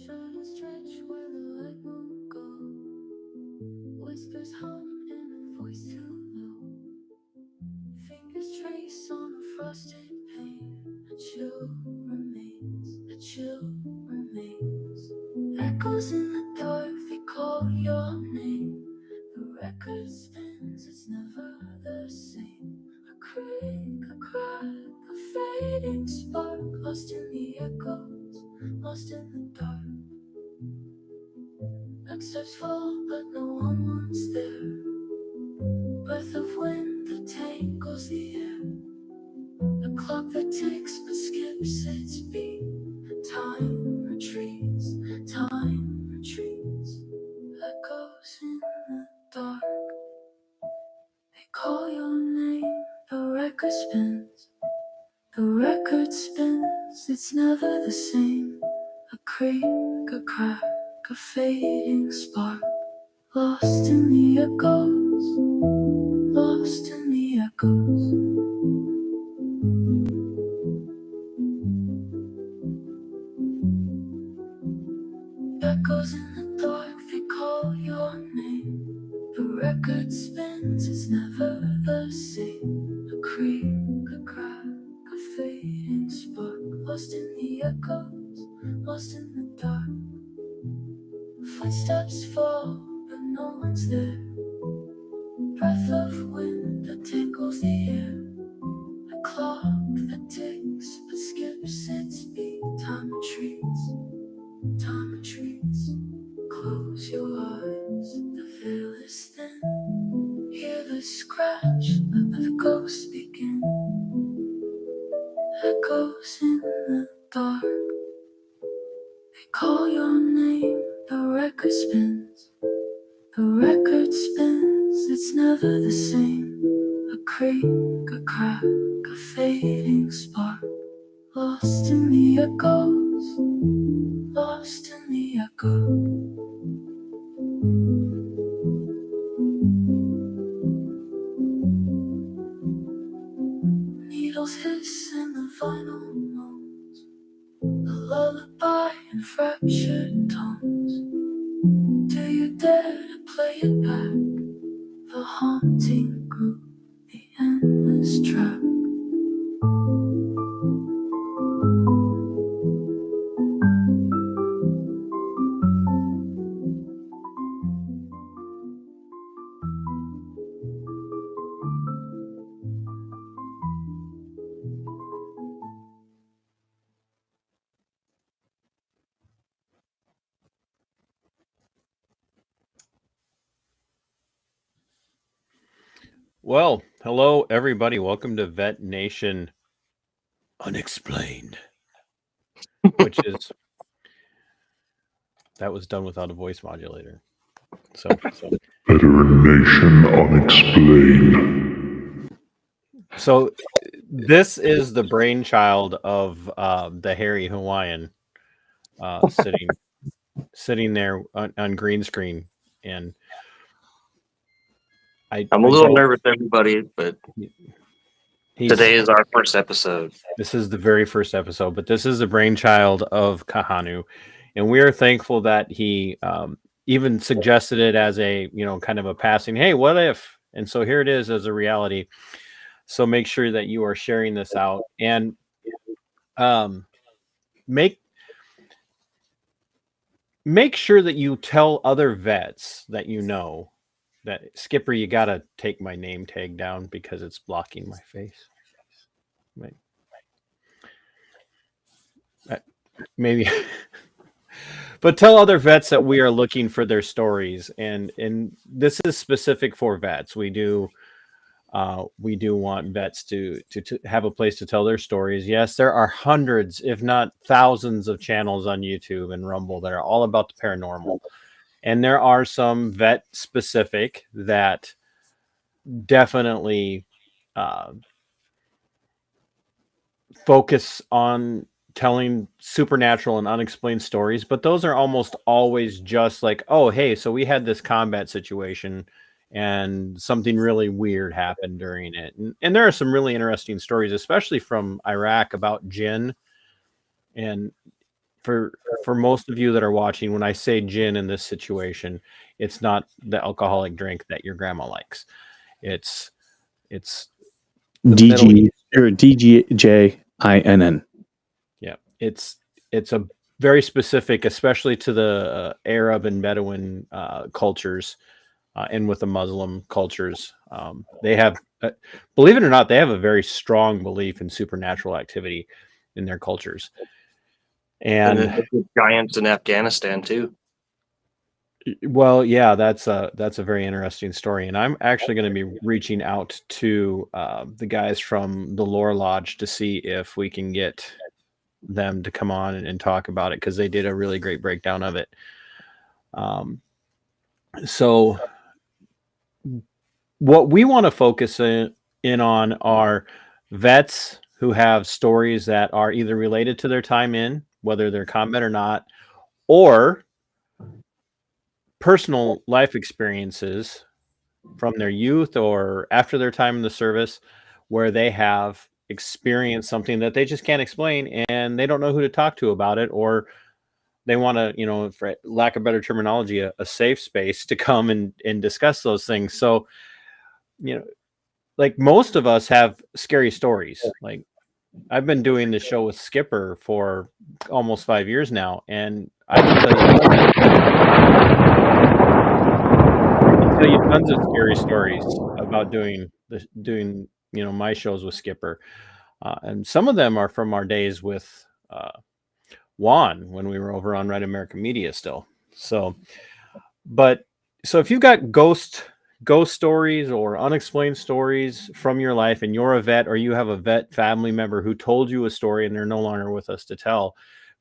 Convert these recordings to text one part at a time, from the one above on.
Shadows stretch where the light won't go. Whispers hum in a voice too low. Fingers trace on a frosted pane. A chill remains, a chill remains. Echoes in the dark, they call your name. The record spins, it's never the same. A creak, a crack, a fading spark. Lost in the echoes, lost in the dark. Next steps fall, but no one wants there. Breath of wind that tangles the air. A clock that ticks but skips its beat. Time retreats, time retreats. Echoes in the dark. They call your name, the record spins. The record spins, it's never the same. A creak, a crack, a fading spark. Lost in the echoes, lost in the echoes. Echoes in the dark, they call your name. The record spins, it's never the same. A creak, a crack, a fading spark. Lost in the echoes, lost in the dark. Footsteps fall, but no one's there. Breath of wind that tickles the air. A clock that ticks but skips its beat. Time retreats, time retreats. Close your eyes, the veil is thin. Hear the scratch of ghosts begin. Echoes in the dark. They call your name, the record spins. The record spins, it's never the same. A creak, a crack, a fading spark. Lost in the echoes, lost in the echoes. Needles hiss in the vinyl moans. A lullaby in fractured tones. Do you dare to play it back? The haunting groove, the endless track. Well, hello everybody. Welcome to Vet Nation Unexplained, which is that was done without a voice modulator. So Nation Unexplained. So this is the brainchild of the hairy Hawaiian sitting there on green screen, and I'm a little nervous, everybody, but today is our first episode. This is the very first episode, but this is the brainchild of Kahanu, and we are thankful that he even suggested it as a kind of a passing. Hey, what if? And so here it is as a reality. So make sure that you are sharing this out and make sure that you tell other vets that you know that Skipper, you got to take my name tag down because it's blocking my face. Right. Maybe. But tell other vets that we are looking for their stories, and this is specific for vets. We do want vets to have a place to tell their stories. Yes, there are hundreds, if not thousands, of channels on YouTube and Rumble that are all about the paranormal, and there are some vet specific that definitely focus on telling supernatural and unexplained stories, but those are almost always just like, oh, hey, so we had this combat situation and something really weird happened during it. And there are some really interesting stories, especially from Iraq, about gin. And for most of you that are watching, when I say gin in this situation, it's not the alcoholic drink that your grandma likes. It's the Middle East. or DGJINN. Yeah, it's a very specific, especially to the Arab and Bedouin cultures, and with the Muslim cultures. They have, believe it or not, they have a very strong belief in supernatural activity in their cultures. And the giants in Afghanistan too. well, yeah, that's a very interesting story, and I'm actually going to be reaching out to the guys from the Lore Lodge to see if we can get them to come on and talk about it, because they did a really great breakdown of it. So what we want to focus in on are vets who have stories that are either related to their time in, whether they're combat or not, or personal life experiences from their youth or after their time in the service, where they have experienced something that they just can't explain and they don't know who to talk to about it, or they want to, for lack of better terminology, a safe space to come and discuss those things. So, like most of us have scary stories. Like I've been doing this show with Skipper for almost 5 years now, and I can tell you tons of scary stories about doing my shows with Skipper, and some of them are from our days with Juan when we were over on Red American Media still. So if you've got ghost stories or unexplained stories from your life, and you're a vet, or you have a vet family member who told you a story and they're no longer with us to tell,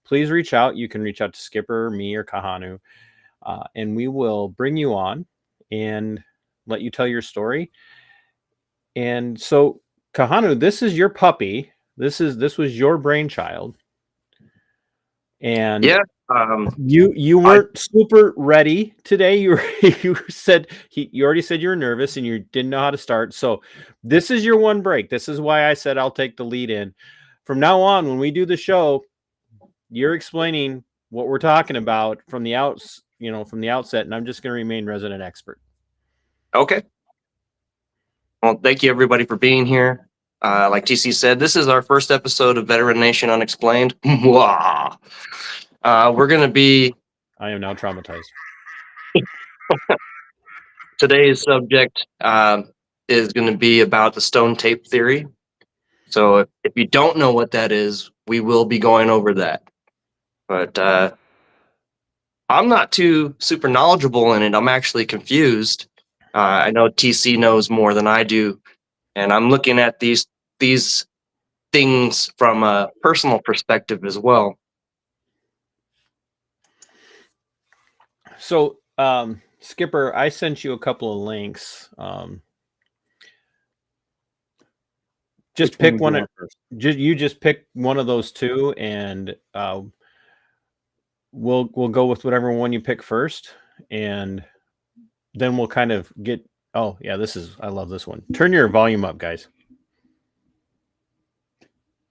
please reach out. You can reach out to Skipper, me, or Kahanu, and we will bring you on and let you tell your story. And so, Kahanu, this is your puppy. This was your brainchild. And yeah, you weren't super ready today. You already said you were nervous and you didn't know how to start. So this is your one break. This is why I said I'll take the lead in. From now on, when we do the show, you're explaining what we're talking about from the outset, and I'm just going to remain resident expert. Okay. Well, thank you everybody for being here. Like TC said, this is our first episode of Veteran Nation Unexplained. We're going to be... I am now traumatized. Today's subject is going to be about the stone tape theory. So if you don't know what that is, we will be going over that. But I'm not too super knowledgeable in it. I'm actually confused. I know TC knows more than I do, and I'm looking at these things from a personal perspective as well. So, Skipper, I sent you a couple of links. Just pick one. Just pick one of those two, and we'll go with whatever one you pick first, and then we'll kind of get. Oh yeah, I love this one. Turn your volume up, guys.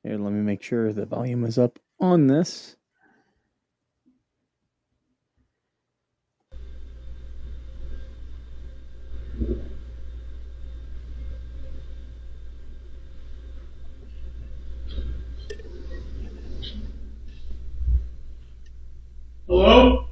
Here, let me make sure the volume is up on this. Hello?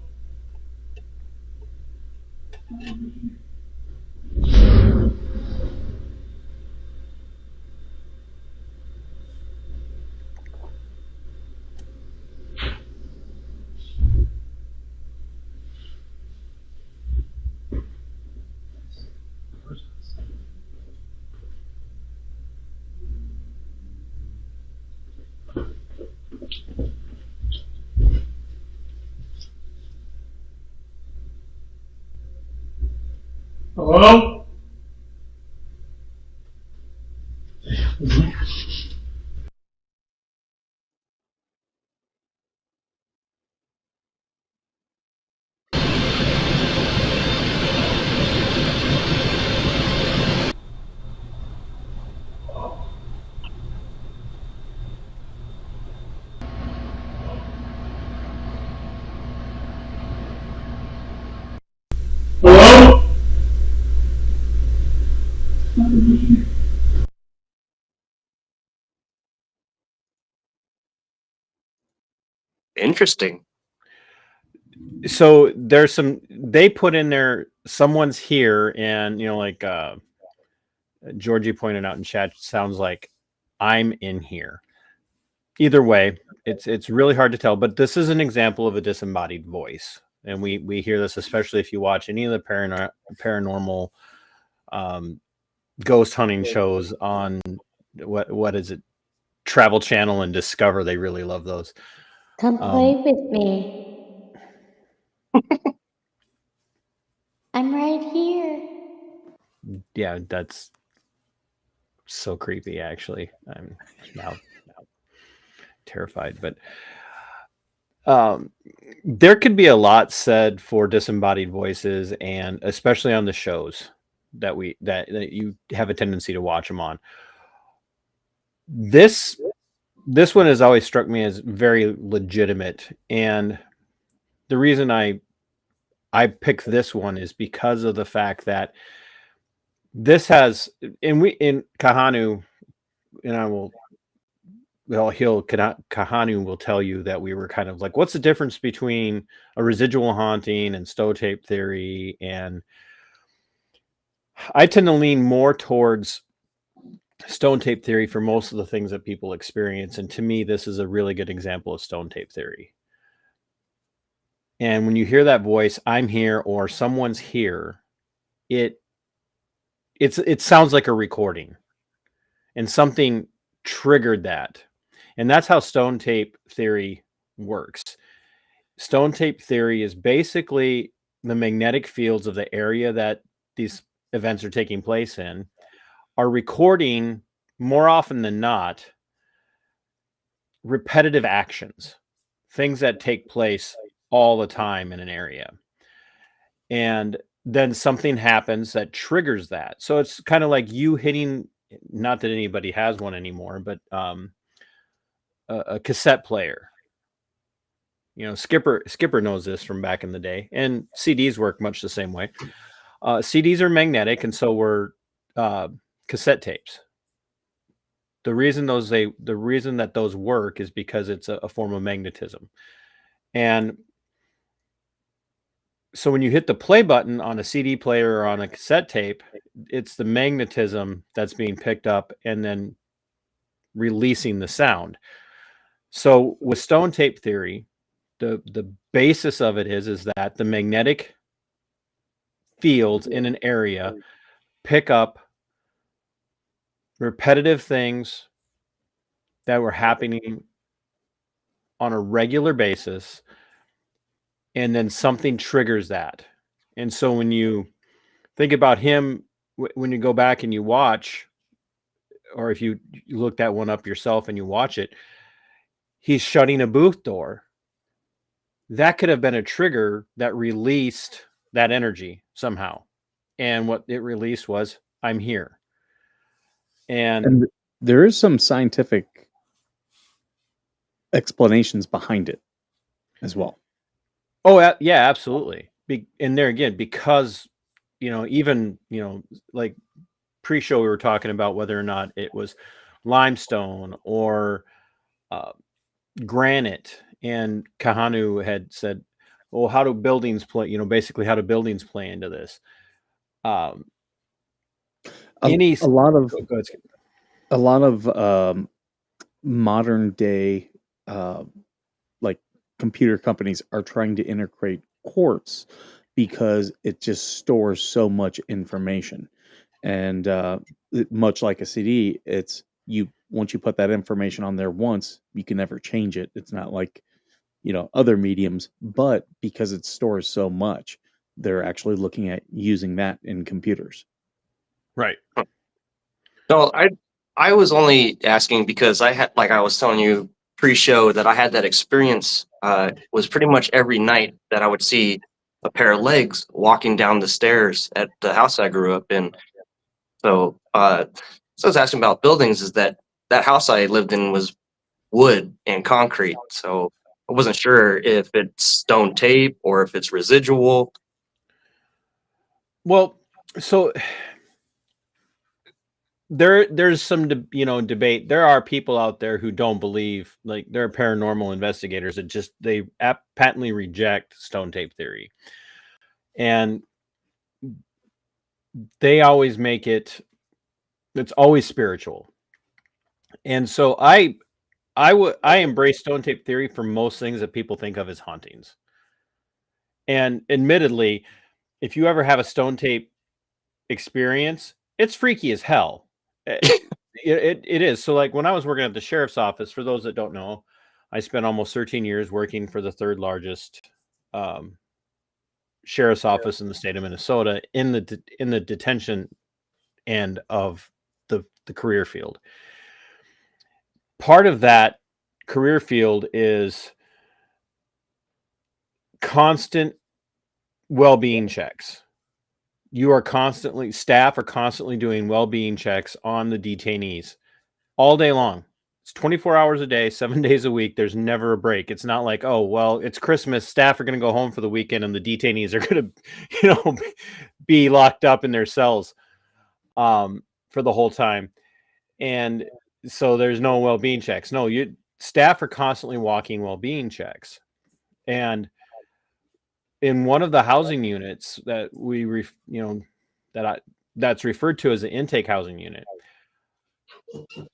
Interesting. So there's some they put in there. Someone's here, and like Georgie pointed out in chat, sounds like I'm in here. Either way, it's really hard to tell. But this is an example of a disembodied voice, and we hear this especially if you watch any of the paranormal ghost hunting shows on what is it, Travel Channel and Discover. They really love those. Come play with me. I'm right here. Yeah, that's so creepy. Actually, I'm now terrified. But there could be a lot said for disembodied voices, and especially on the shows that that you have a tendency to watch them on. This one has always struck me as very legitimate, and the reason I picked this one is because of the fact that this has, and we in Kahanu, and I will, well, Kahanu will tell you that we were kind of like, what's the difference between a residual haunting and stone tape theory? And I tend to lean more towards stone tape theory for most of the things that people experience. And to me, this is a really good example of stone tape theory. And when you hear that voice, I'm here, or someone's here, it sounds like a recording, and something triggered that. And that's how stone tape theory works. Stone tape theory is basically the magnetic fields of the area that these events are taking place in are recording, more often than not, repetitive actions, things that take place all the time in an area. And then something happens that triggers that. So it's kind of like you hitting, not that anybody has one anymore, but a cassette player. Skipper knows this from back in the day, and CDs work much the same way. CDs are magnetic, and so were cassette tapes. The reason that those work is because it's a form of magnetism. And so when you hit the play button on a CD player or on a cassette tape, it's the magnetism that's being picked up and then releasing the sound. So with stone tape theory, the basis of it is that the magnetic fields in an area pick up repetitive things that were happening on a regular basis, and then something triggers that. And so when you think about him, when you go back and you watch, or if you look that one up yourself and you watch it, he's shutting a booth door. That could have been a trigger that released that energy somehow. And what it released was, I'm here. And there is some scientific explanations behind it as well. Oh, yeah, absolutely. And there again, because, even, like pre-show, we were talking about whether or not it was limestone or granite. And Kahanu had said, well, how do buildings play, basically how do buildings play into this? A lot of modern day like computer companies are trying to integrate quartz because it just stores so much information, and much like a CD, it's once you put that information on there once, you can never change it. It's not like other mediums, but because it stores so much, they're actually looking at using that in computers. Right. No, I was only asking because I had, like I was telling you pre-show, that I had that experience. Was pretty much every night that I would see a pair of legs walking down the stairs at the house I grew up in. So, so I was asking about buildings. Is that house I lived in was wood and concrete. So I wasn't sure if it's stone tape or if it's residual. Well, so there's some debate. There are people out there who don't believe, like there are paranormal investigators that just they patently reject stone tape theory, and they always make it's always spiritual. And so I embrace stone tape theory for most things that people think of as hauntings. And admittedly, if you ever have a stone tape experience, it's freaky as hell. It is. So like when I was working at the sheriff's office, for those that don't know, I spent almost 13 years working for the third largest sheriff's office in the state of Minnesota in the detention end of the career field. Part of that career field is constant well-being checks. Staff are constantly doing well-being checks on the detainees all day long. It's 24 hours a day, 7 days a week. There's never a break. It's not like, oh, well, it's Christmas. Staff are going to go home for the weekend and the detainees are going to, be locked up in their cells for the whole time. And so there's no well-being checks. No, staff are constantly walking well-being checks. And in one of the housing units that that's referred to as the intake housing unit,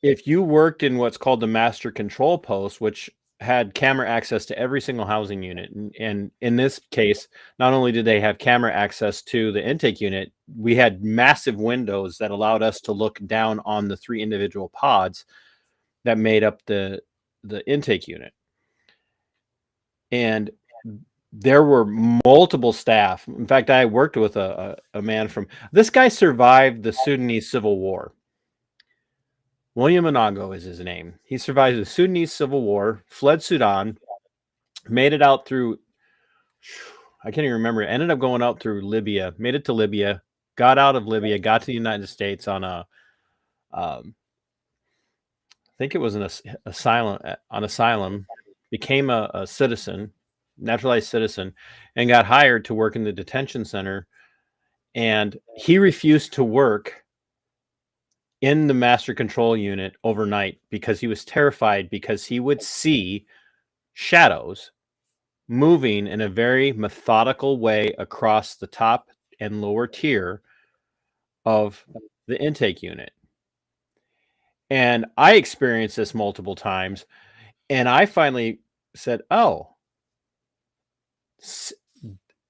if you worked in what's called the master control post, which had camera access to every single housing unit, and in this case, not only did they have camera access to the intake unit, we had massive windows that allowed us to look down on the 3 individual pods that made up the intake unit. And there were multiple staff. In fact, I worked with a man this guy survived the Sudanese Civil War. William Anago is his name. He survived the Sudanese Civil War, fled Sudan, made it out through, I can't even remember, ended up going out through Libya, made it to Libya, got out of Libya, got to the United States on I think it was an asylum, became a citizen, naturalized citizen, and got hired to work in the detention center. And he refused to work in the master control unit overnight because he was terrified, because he would see shadows moving in a very methodical way across the top and lower tier of the intake unit. And I experienced this multiple times, and I finally said, oh,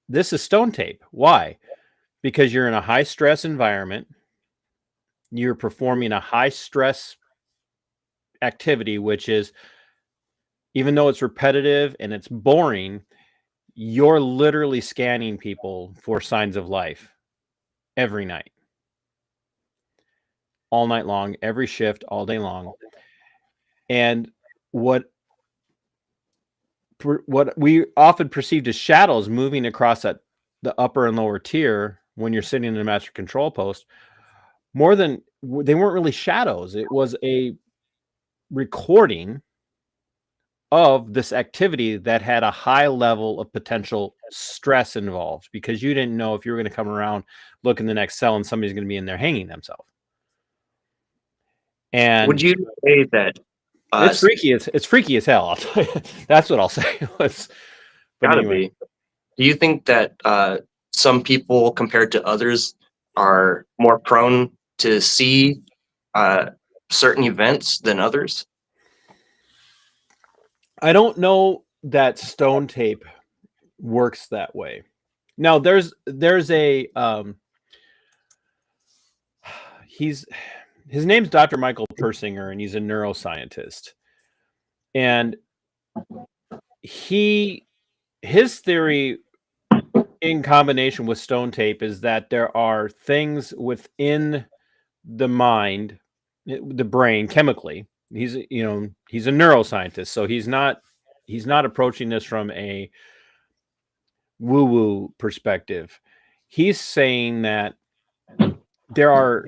this is stone tape. Why? Because you're in a high stress environment. You're performing a high stress activity, which is, even though it's repetitive and it's boring, you're literally scanning people for signs of life every night, all night long, every shift, all day long. And what we often perceived as shadows moving across the upper and lower tier when you're sitting in a master control post, they weren't really shadows. It was a recording of this activity that had a high level of potential stress involved, because you didn't know if you were going to come around, look in the next cell, and somebody's going to be in there hanging themselves. And would you say that it's freaky as hell? I'll tell you. That's what I'll say. Gotta be. Do you think that some people compared to others are more prone to see certain events than others? I don't know that stone tape works that way. Now there's a his name's Dr. Michael Persinger, and he's a neuroscientist. And his theory, in combination with stone tape, is that there are things within the mind, the brain, chemically. He's a neuroscientist, so he's not approaching this from a woo-woo perspective. He's saying that there are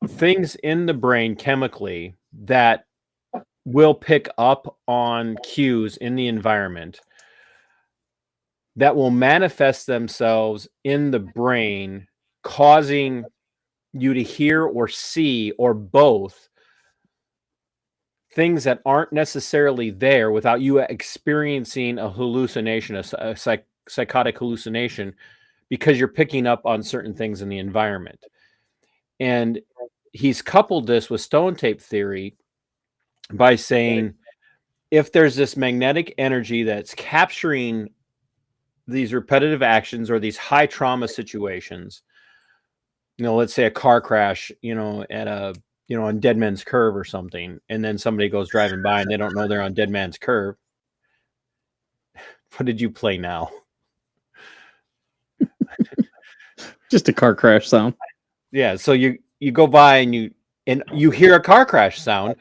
things in the brain chemically that will pick up on cues in the environment that will manifest themselves in the brain, causing you to hear or see or both things that aren't necessarily there without you experiencing a hallucination, a psychotic hallucination, because you're picking up on certain things in the environment. And he's coupled this with stone tape theory by saying if there's this magnetic energy that's capturing these repetitive actions or these high trauma situations, let's say a car crash, at on Dead Man's Curve or something, and then somebody goes driving by and they don't know they're on Dead Man's Curve. What did you play now? Just a car crash sound. Yeah, so you go by and you hear a car crash sound,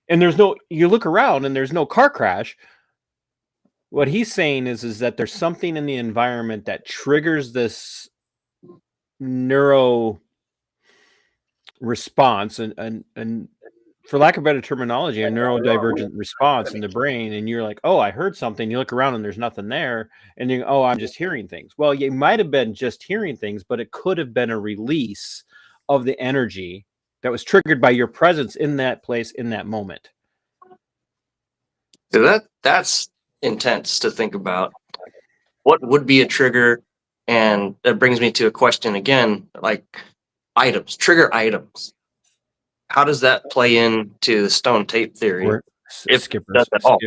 and you look around and there's no car crash. What he's saying is that there's something in the environment that triggers this neuro response and for lack of better terminology, a neurodivergent response in the brain. And you're like, oh, I heard something. You look around and there's nothing there. And you go, oh, I'm just hearing things. Well, you might have been just hearing things, but it could have been a release of the energy that was triggered by your presence in that place in that moment. So that's intense to think about. What would be a trigger? And that brings me to a question again, like items, trigger items. How does that play into the stone tape theory? If it does at all.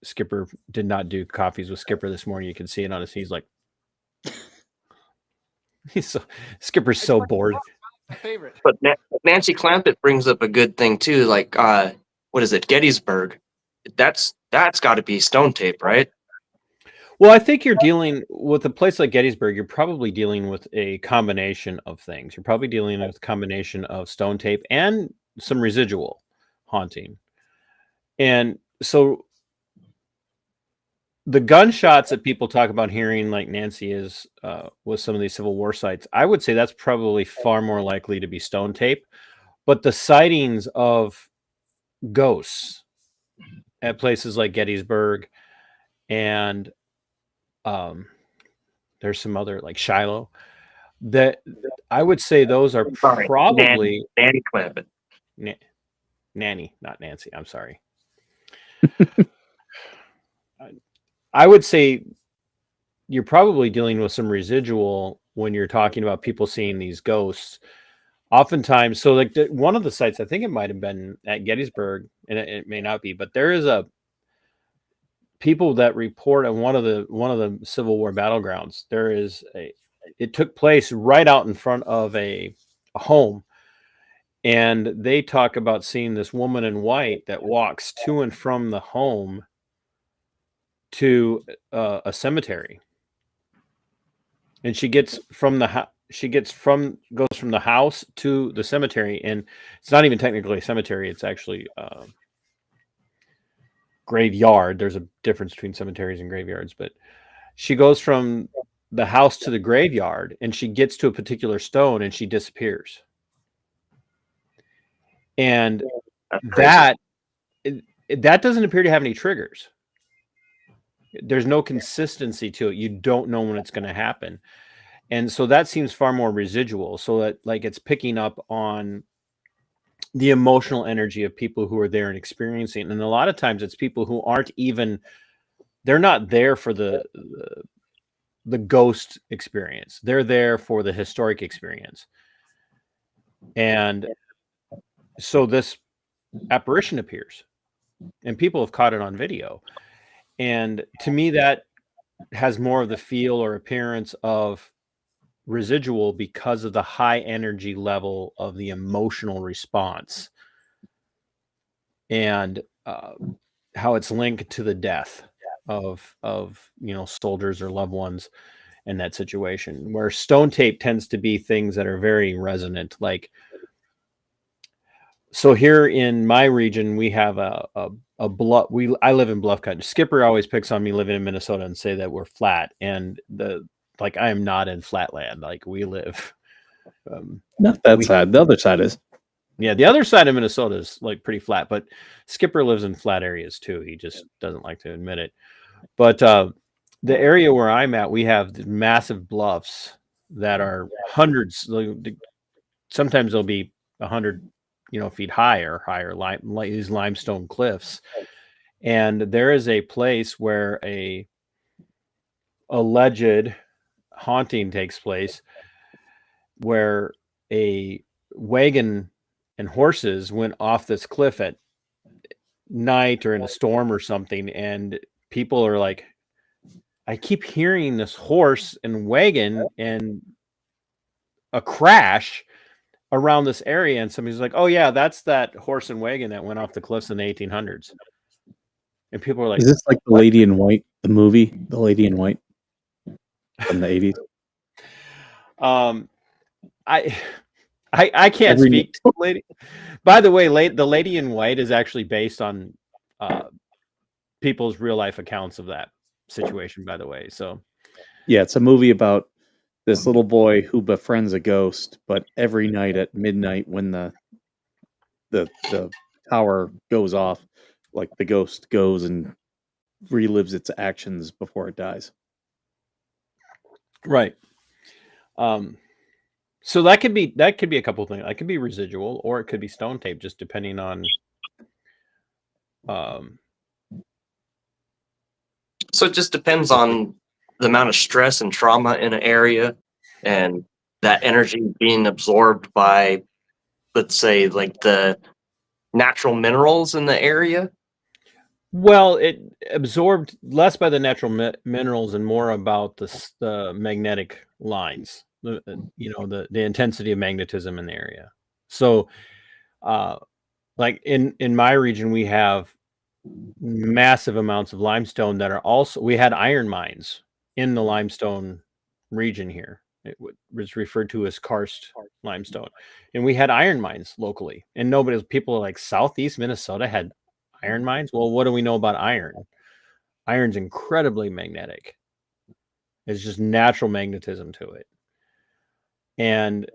Skipper did not do coffees with Skipper this morning. You can see it on his. He's like, Skipper's so bored. My favorite. But Nancy Clampett brings up a good thing too. Like, what is it? Gettysburg. That's got to be stone tape, right? Well, I think you're dealing with a place like Gettysburg. You're probably dealing with a combination of things. You're probably dealing with a combination of stone tape and some residual haunting. And so the gunshots that people talk about hearing, like Nancy is with some of these Civil War sites, I would say that's probably far more likely to be stone tape. But the sightings of ghosts at places like Gettysburg and there's some other like Shiloh, that I would say those are probably Nanny Clampett. Nanny, not Nancy. I'm sorry. I would say you're probably dealing with some residual when you're talking about people seeing these ghosts. Oftentimes, so like one of the sites, I think it might have been at Gettysburg, and it may not be, but there is people that report on one of the Civil War battlegrounds. It took place right out in front of a home, and they talk about seeing this woman in white that walks to and from the home to a cemetery, and goes from the house to the cemetery, and it's not even technically a cemetery. It's actually graveyard. There's a difference between cemeteries and graveyards, but she goes from the house to the graveyard and she gets to a particular stone and she disappears. And that doesn't appear to have any triggers. There's no consistency to it. You don't know when it's going to happen. And so that seems far more residual. So that like it's picking up on the emotional energy of people who are there and experiencing. And a lot of times it's people who they're not there for the ghost experience. They're there for the historic experience. And so this apparition appears and people have caught it on video. And to me, that has more of the feel or appearance of residual because of the high energy level of the emotional response and how it's linked to the death of soldiers or loved ones in that situation, where stone tape tends to be things that are very resonant. Like, so here in my region, we have I live in Bluff Country. Skipper always picks on me living in Minnesota and say that we're flat, and I am not in flatland. Like we live. Not that side. The other side is. Yeah, the other side of Minnesota is like pretty flat, but Skipper lives in flat areas too. He just doesn't like to admit it. But the area where I'm at, we have massive bluffs that are hundreds, sometimes they'll be 100 feet high or higher, these limestone cliffs. And there is a place where a alleged haunting takes place, where a wagon and horses went off this cliff at night or in a storm or something, and people are like, I keep hearing this horse and wagon and a crash around this area, and somebody's like, oh yeah, that's that horse and wagon that went off the cliffs in the 1800s. And people are like, Is this like the what? Lady in White, the movie, The Lady in White from the 80s? I can't speak to the lady. By the way, the Lady in White is actually based on people's real life accounts of that situation, by the way. So yeah, it's a movie about this little boy who befriends a ghost, but every night at midnight when the tower goes off, like the ghost goes and relives its actions before it dies. right. So that could be a couple of things. That could be residual, or it could be stone tape, just depending on So it just depends on the amount of stress and trauma in an area, and that energy being absorbed by, let's say, like the natural minerals in the area. Well, it absorbed less by the natural minerals and more about the magnetic lines, the intensity of magnetism in the area. So, like in my region, we have massive amounts of limestone that are also, we had iron mines in the limestone region here. It was referred to as karst limestone, and we had iron mines locally. And people are like, Southeast Minnesota had iron mines. Well, what do we know about iron? Iron's incredibly magnetic. It's just natural magnetism to it. And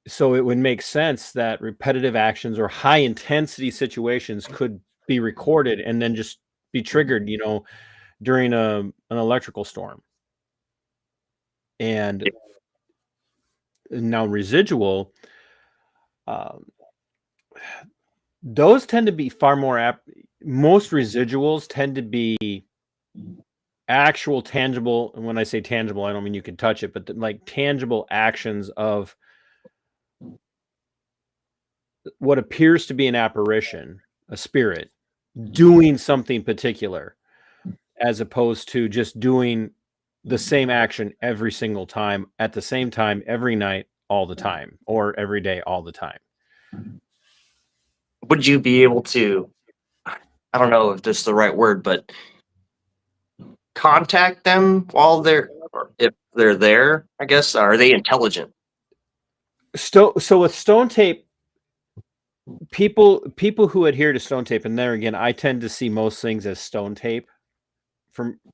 so it would make sense that repetitive actions or high intensity situations could be recorded and then just be triggered, during an electrical storm. And now residual, those tend to be far more most residuals tend to be actual tangible. And when I say tangible, I don't mean you can touch it, but like tangible actions of what appears to be an apparition, a spirit doing something particular, as opposed to just doing the same action every single time at the same time every night all the time, or every day all the time. Would you be able to, I don't know if this is the right word, but contact them while or if they're there, I guess? Are they intelligent? So with stone tape, people who adhere to stone tape, and there again, I tend to see most things as stone tape.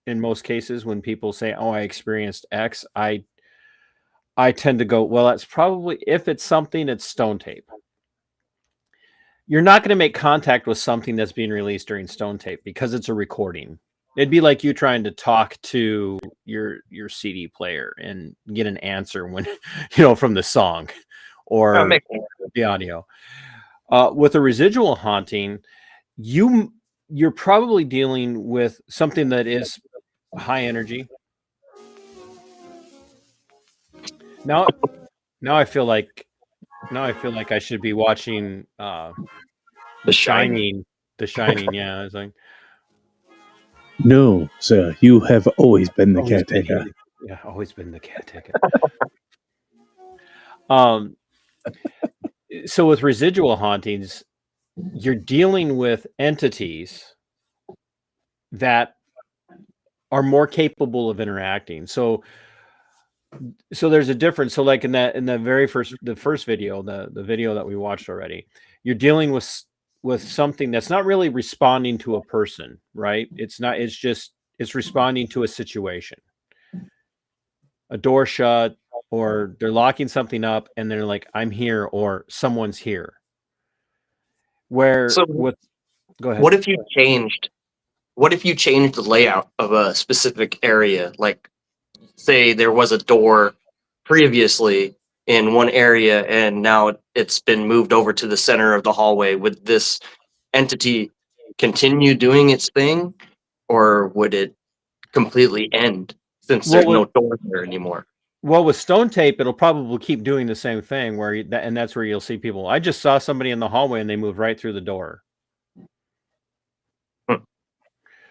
In most cases, when people say, "Oh, I experienced X," I tend to go, "Well, that's probably, if it's something, it's stone tape." You're not going to make contact with something that's being released during stone tape because it's a recording. It'd be like you trying to talk to your CD player and get an answer when from the song or the audio. With a residual haunting, you're probably dealing with something that is high energy. Now I feel like I should be watching The Shining. The Shining, yeah. It's like, no, sir, you have always been the caretaker. Yeah, always been the caretaker. So with residual hauntings, you're dealing with entities that are more capable of interacting. So there's a difference. So like in the first video, the video that we watched already, you're dealing with something that's not really responding to a person, right? It's responding to a situation. A door shut, or they're locking something up and they're like, I'm here, or someone's here. Go ahead. What if you changed the layout of a specific area? Like, say there was a door previously in one area and now it's been moved over to the center of the hallway. Would this entity continue doing its thing, or would it completely end since there's no door there anymore? Well, with stone tape, it'll probably keep doing the same thing and that's where you'll see people. I just saw somebody in the hallway and they moved right through the door.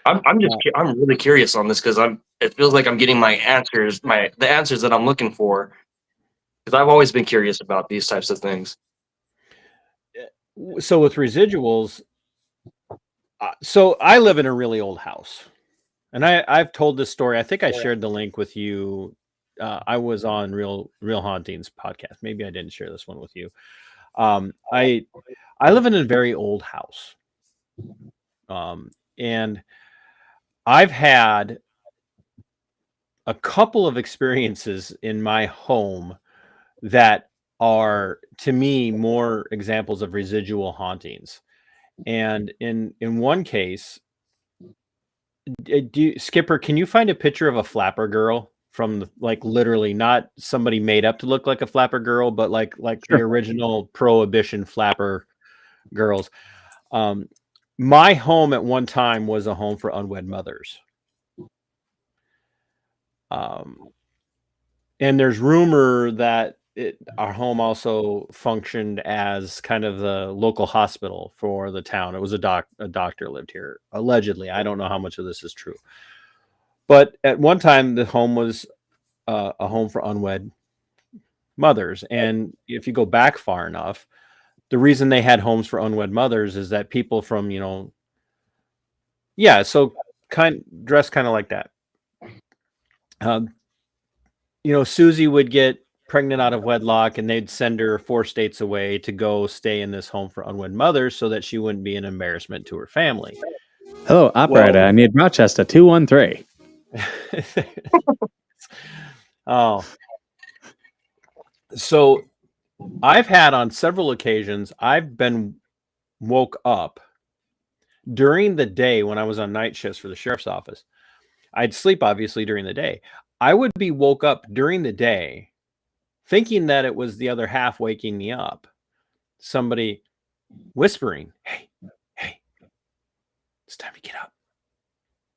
I'm really curious on this because it feels like I'm getting the answers that I'm looking for, because I've always been curious about these types of things. So with residuals, so I live in a really old house, and I've told this story. I think I shared the link with you. I was on Real Hauntings podcast. Maybe I didn't share this one with you. I live in a very old house, and I've had a couple of experiences in my home that are, to me, more examples of residual hauntings. And in one case, Skipper, can you find a picture of a flapper girl from like literally not somebody made up to look like a flapper girl, but like the original Prohibition flapper girls? My home at one time was a home for unwed mothers. And there's rumor that our home also functioned as kind of the local hospital for the town. It was a doctor lived here, allegedly. I don't know how much of this is true. But at one time, the home was a home for unwed mothers. And if you go back far enough, the reason they had homes for unwed mothers is that people from, dressed kind of like that. Susie would get pregnant out of wedlock and they'd send her 4 states away to go stay in this home for unwed mothers so that she wouldn't be an embarrassment to her family. Hello, operator. I need Rochester 213. Oh. So I've had on several occasions, I've been woke up during the day when I was on night shifts for the sheriff's office. I'd sleep obviously during the day. I would be woke up during the day thinking that it was the other half waking me up. Somebody whispering, hey, it's time to get up.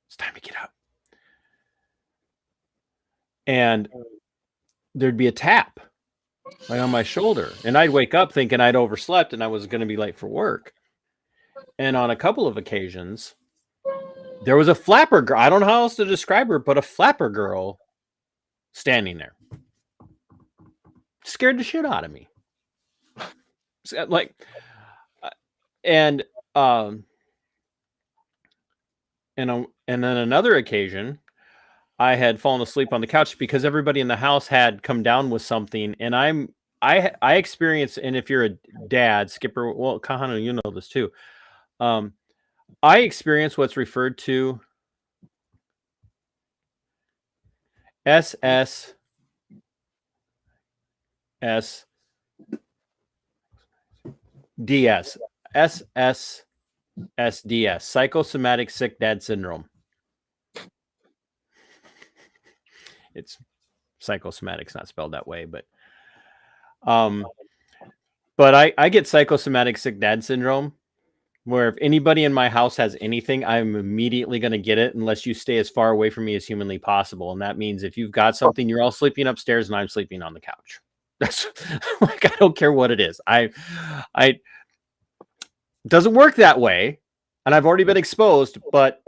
It's time to get up. And there'd be a tap like on my shoulder. And I'd wake up thinking I'd overslept and I was going to be late for work. And on a couple of occasions, there was a flapper girl. I don't know how else to describe her, but a flapper girl standing there. Scared the shit out of me. Like, and then another occasion, I had fallen asleep on the couch because everybody in the house had come down with something, and I experienced, and if you're a dad, Skipper, well, Kahanu, you know this too. I experienced what's referred to SSS. DS, SSSDS, psychosomatic sick dad syndrome. It's psychosomatic, it's not spelled that way, but I get psychosomatic sick dad syndrome, where if anybody in my house has anything, I'm immediately going to get it unless you stay as far away from me as humanly possible. And that means if you've got something, you're all sleeping upstairs and I'm sleeping on the couch. That's like, I don't care what it is. I doesn't work that way. And I've already been exposed, but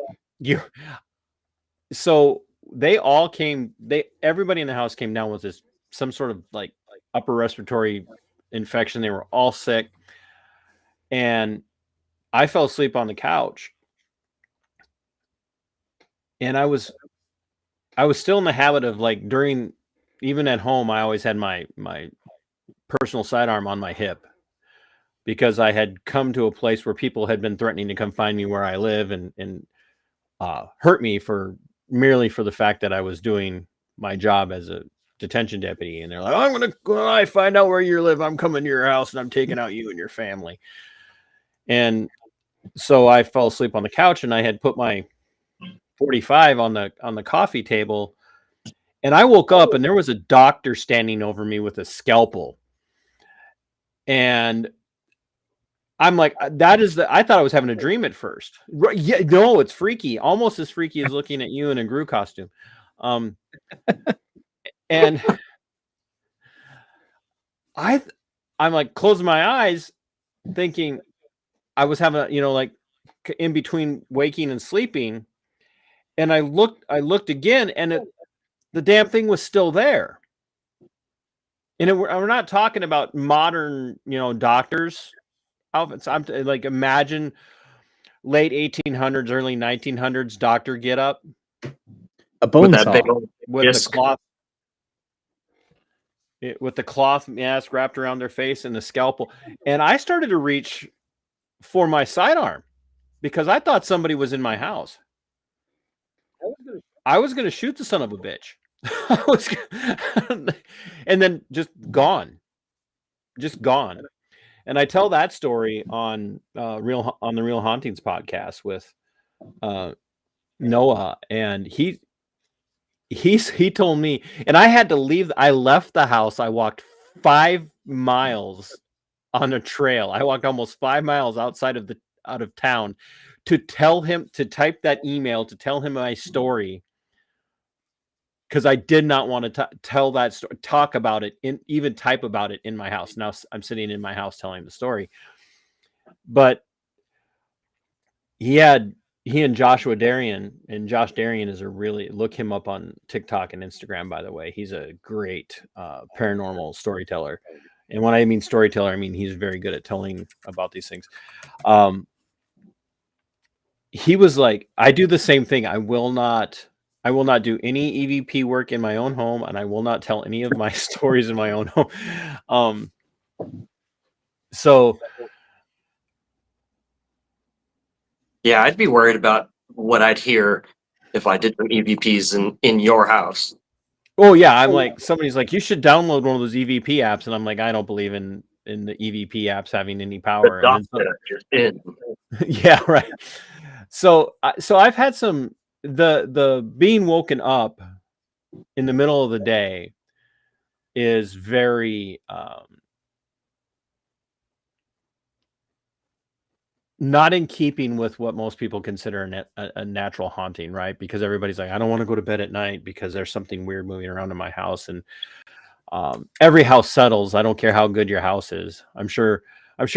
so they all came, everybody in the house came down with some sort of like upper respiratory infection. They were all sick. And I fell asleep on the couch. And I was still in the habit of, like, even at home, I always had my personal sidearm on my hip because I had come to a place where people had been threatening to come find me where I live and hurt me merely for the fact that I was doing my job as a detention deputy. And they're like, when I find out where you live, I'm coming to your house and I'm taking out you and your family. And so I fell asleep on the couch and I had put my 45 on the coffee table, And I woke up and there was a doctor standing over me with a scalpel. And I'm like, that is I thought I was having a dream at first. Yeah, no, it's freaky. Almost as freaky as looking at you in a Gru costume. And I'm like closing my eyes thinking I was having like in between waking and sleeping. And I looked again and the damn thing was still there. And we're not talking about modern, doctors outfits. I'm like, imagine late 1800s, early 1900s doctor get up A with bone that saw. big old with the disc. cloth, with the cloth mask wrapped around their face and the scalpel. And I started to reach for my sidearm because I thought somebody was in my house. I was going to shoot the son of a bitch. And then just gone. And I tell that story on the Real Hauntings podcast with Noah, and he told me, and I had to leave. I left the house. I walked 5 miles on a trail. I walked almost 5 miles out of town to tell him to type that email to tell him my story, because I did not want to tell that story, talk about it, even type about it in my house. Now I'm sitting in my house telling the story, but he and Joshua Darian, and Josh Darian is look him up on TikTok and Instagram, by the way. He's a great paranormal storyteller. And when I mean storyteller, I mean he's very good at telling about these things. He was like, I do the same thing. I will not do any EVP work in my own home, and I will not tell any of my stories in my own home. So Yeah, I'd be worried about what I'd hear if I did some EVPs in your house. oh yeah, I'm like, somebody's like, you should download one of those EVP apps, and I'm like, I don't believe in the EVP apps having any The power. And dot then that you're in. yeah, right. So I've had some the being woken up in the middle of the day is very not in keeping with what most people consider a natural haunting, right? Because everybody's like, I don't want to go to bed at night because there's something weird moving around in my house. And every house settles. I don't care how good your house is. I'm sure. I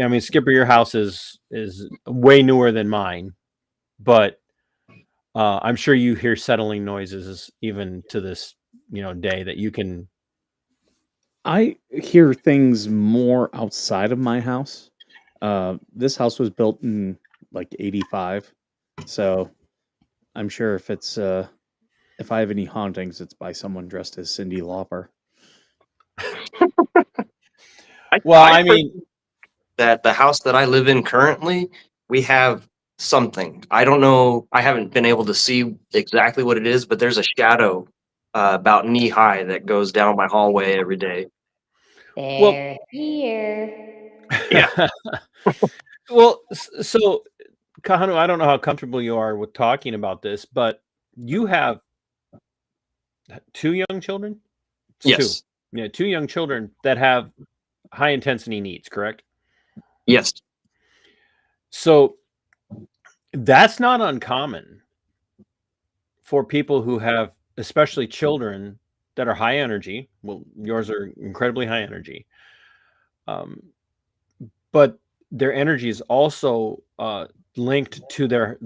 mean, Skipper, your house is way newer than mine, but I'm sure you hear settling noises even to this day that you can. I hear things more outside of my house. This house was built in like 85. So I'm sure if I have any hauntings, it's by someone dressed as Cyndi Lauper. Well, I I've heard mean, that the house that I live in currently, we have something. I don't know. I haven't been able to see exactly what it is, but there's a shadow about knee high that goes down my hallway every day. well, They're here. Yeah. well, so Kahanu, I don't know how comfortable you are with talking about this, but you have 2 young children? It's 2. Yes. Yeah, 2 young children that have high intensity needs, correct? Yes. So that's not uncommon for people who have, especially children that are high energy. Well, yours are incredibly high energy. But their energy is also linked to their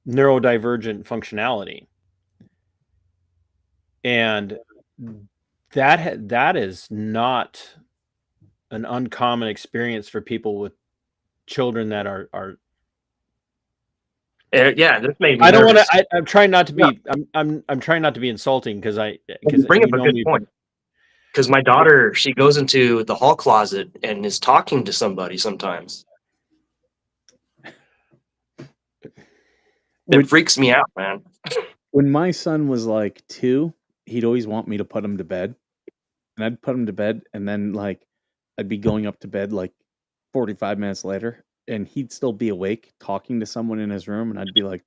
neurodivergent functionality. And that is not an uncommon experience for people with children that are Yeah. This made me I don't want nervous. to I'm trying not to Yeah. be I'm trying not to be insulting because You bring up a good me point. Because my daughter, she goes into the hall closet and is talking to somebody sometimes. It freaks me out, man. When my son was like 2, he'd always want me to put him to bed. And I'd put him to bed, and then like I'd be going up to bed like 45 minutes later, and he'd still be awake talking to someone in his room, and I'd be like,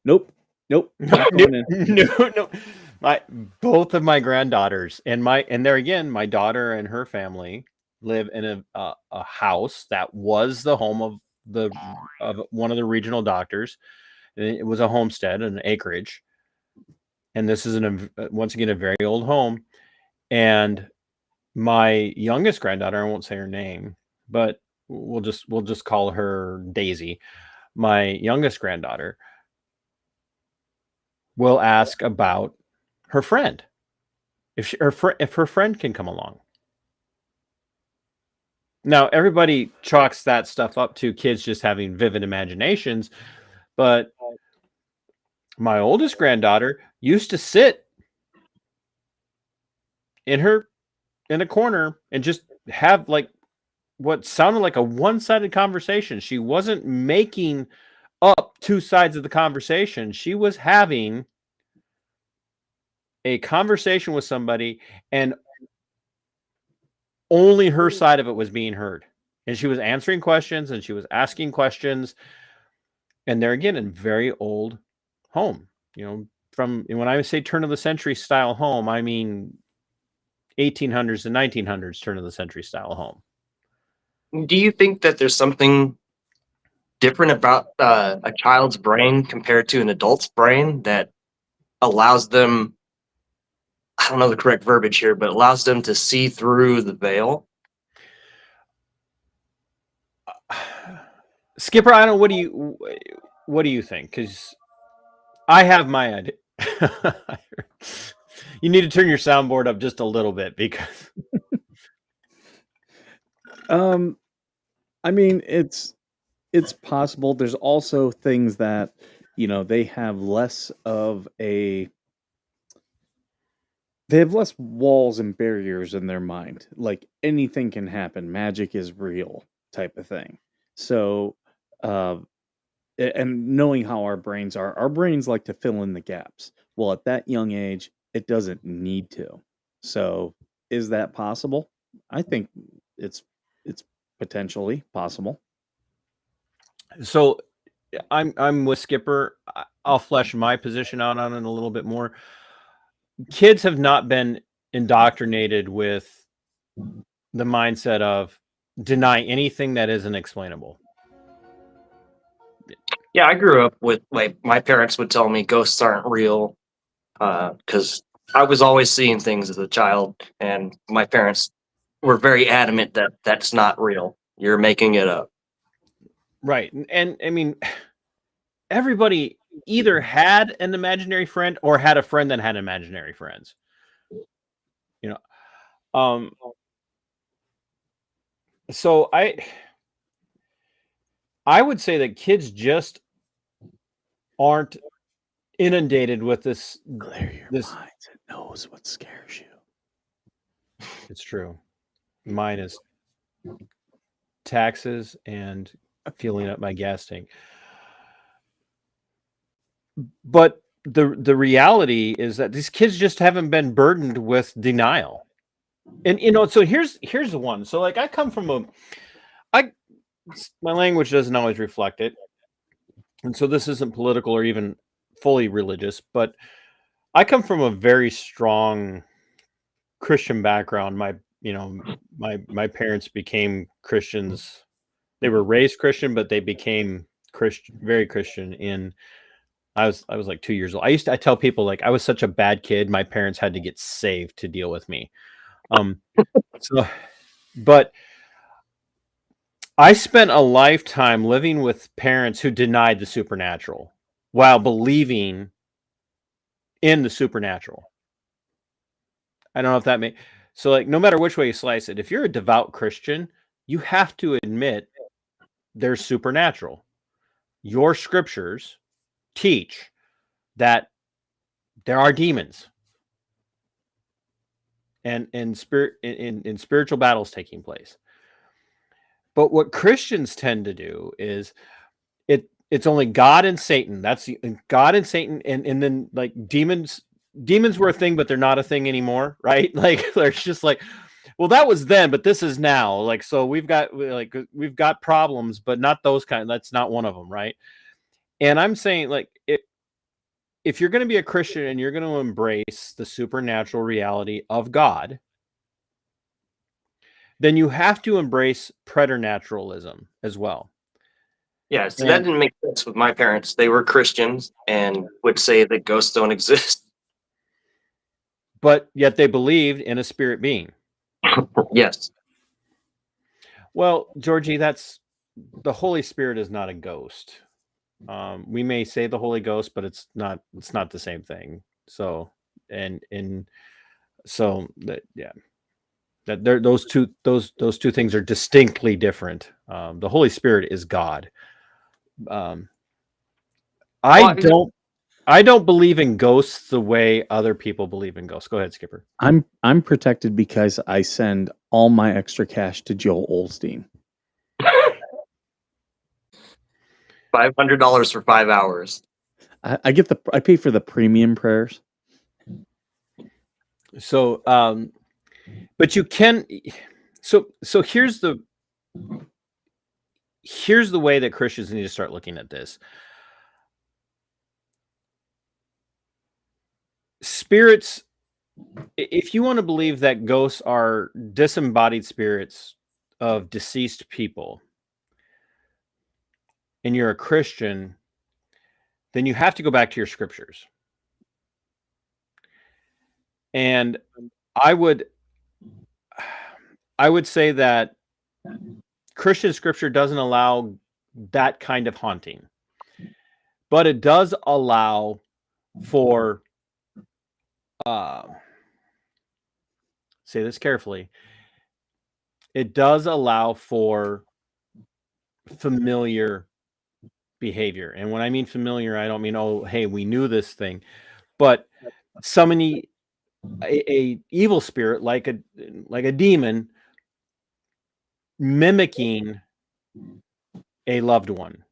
nope, Nope, not no, going in. no. Both of my granddaughters and there again, my daughter and her family live in a house that was the home of one of the regional doctors. It was a homestead, an acreage, and this is once again a very old home. And my youngest granddaughter, I won't say her name, but we'll just call her Daisy. My youngest granddaughter will ask about her friend, if her friend can come along. Now, everybody chalks that stuff up to kids just having vivid imaginations, but my oldest granddaughter used to sit in a corner and just have like what sounded like a one-sided conversation. She wasn't making up two sides of the conversation. She was having a conversation with somebody, and only her side of it was being heard. And she was answering questions and she was asking questions. And they're again in very old home, from when I say turn of the century style home, I mean 1800s to 1900s turn of the century style home. Do you think that there's something different about a child's brain compared to an adult's brain that allows them, I don't know the correct verbiage here, but allows them to see through the veil? Skipper, I don't. What do you think? Because I have my idea. You need to turn your soundboard up just a little bit because. I mean, it's possible. There's also things that they have less walls and barriers in their mind. Like anything can happen. Magic is real, type of thing. So, and knowing how our brains like to fill in the gaps. Well, at that young age, it doesn't need to. So, is that possible? I think it's potentially possible. So I'm with Skipper. I'll flesh my position out on it a little bit more. Kids have not been indoctrinated with the mindset of deny anything that isn't explainable. Yeah, I grew up with, like, my parents would tell me ghosts aren't real because I was always seeing things as a child, and my parents were very adamant that that's not real. You're making it up. Right. And I mean, everybody either had an imaginary friend or had a friend that had imaginary friends. So I would say that kids just aren't inundated with this. Clear your minds. It knows what scares you. It's true. Mine is taxes and filling up my gas tank. But the reality is that these kids just haven't been burdened with denial. And so here's the one. So like I come from my language doesn't always reflect it. And so this isn't political or even fully religious, but I come from a very strong Christian background. My parents became Christians. They were raised Christian, but they became Christian, very Christian. I was like 2 years old. I tell people like I was such a bad kid. My parents had to get saved to deal with me. But I spent a lifetime living with parents who denied the supernatural while believing in the supernatural. I don't know if that makes so like no matter which way you slice it, if you're a devout Christian, you have to admit there's supernatural. Your scriptures teach that there are demons and in spiritual battles taking place. But what Christians tend to do is it's only God and Satan. That's God and Satan, and then like demons were a thing, but they're not a thing anymore, right? Like there's just like, well, that was then, but this is now. Like so, we've got problems, but not those kind. That's not one of them, right? And I'm saying like if you're going to be a Christian and you're going to embrace the supernatural reality of God, then you have to embrace preternaturalism as well. Yeah, so that didn't make sense with my parents. They were Christians and would say that ghosts don't exist. But yet they believed in a spirit being. Yes. Well, Georgie, that's the Holy Spirit is not a ghost. We may say the Holy Ghost, but it's not the same thing. So so that that those two things are distinctly different. The Holy Spirit is God. I don't believe in ghosts the way other people believe in ghosts. Go ahead, Skipper. I'm protected because I send all my extra cash to Joel Olstein. $500 for 5 hours. I pay for the premium prayers. So, but you can. So here's the way that Christians need to start looking at this. Spirits, if you want to believe that ghosts are disembodied spirits of deceased people, and you're a Christian, then you have to go back to your scriptures. And I would say that Christian scripture doesn't allow that kind of haunting, but it does allow for say this carefully, it does allow for familiar behavior. And when I mean familiar, I don't mean, oh, hey, we knew this thing, but summoning a evil spirit like a demon mimicking a loved one.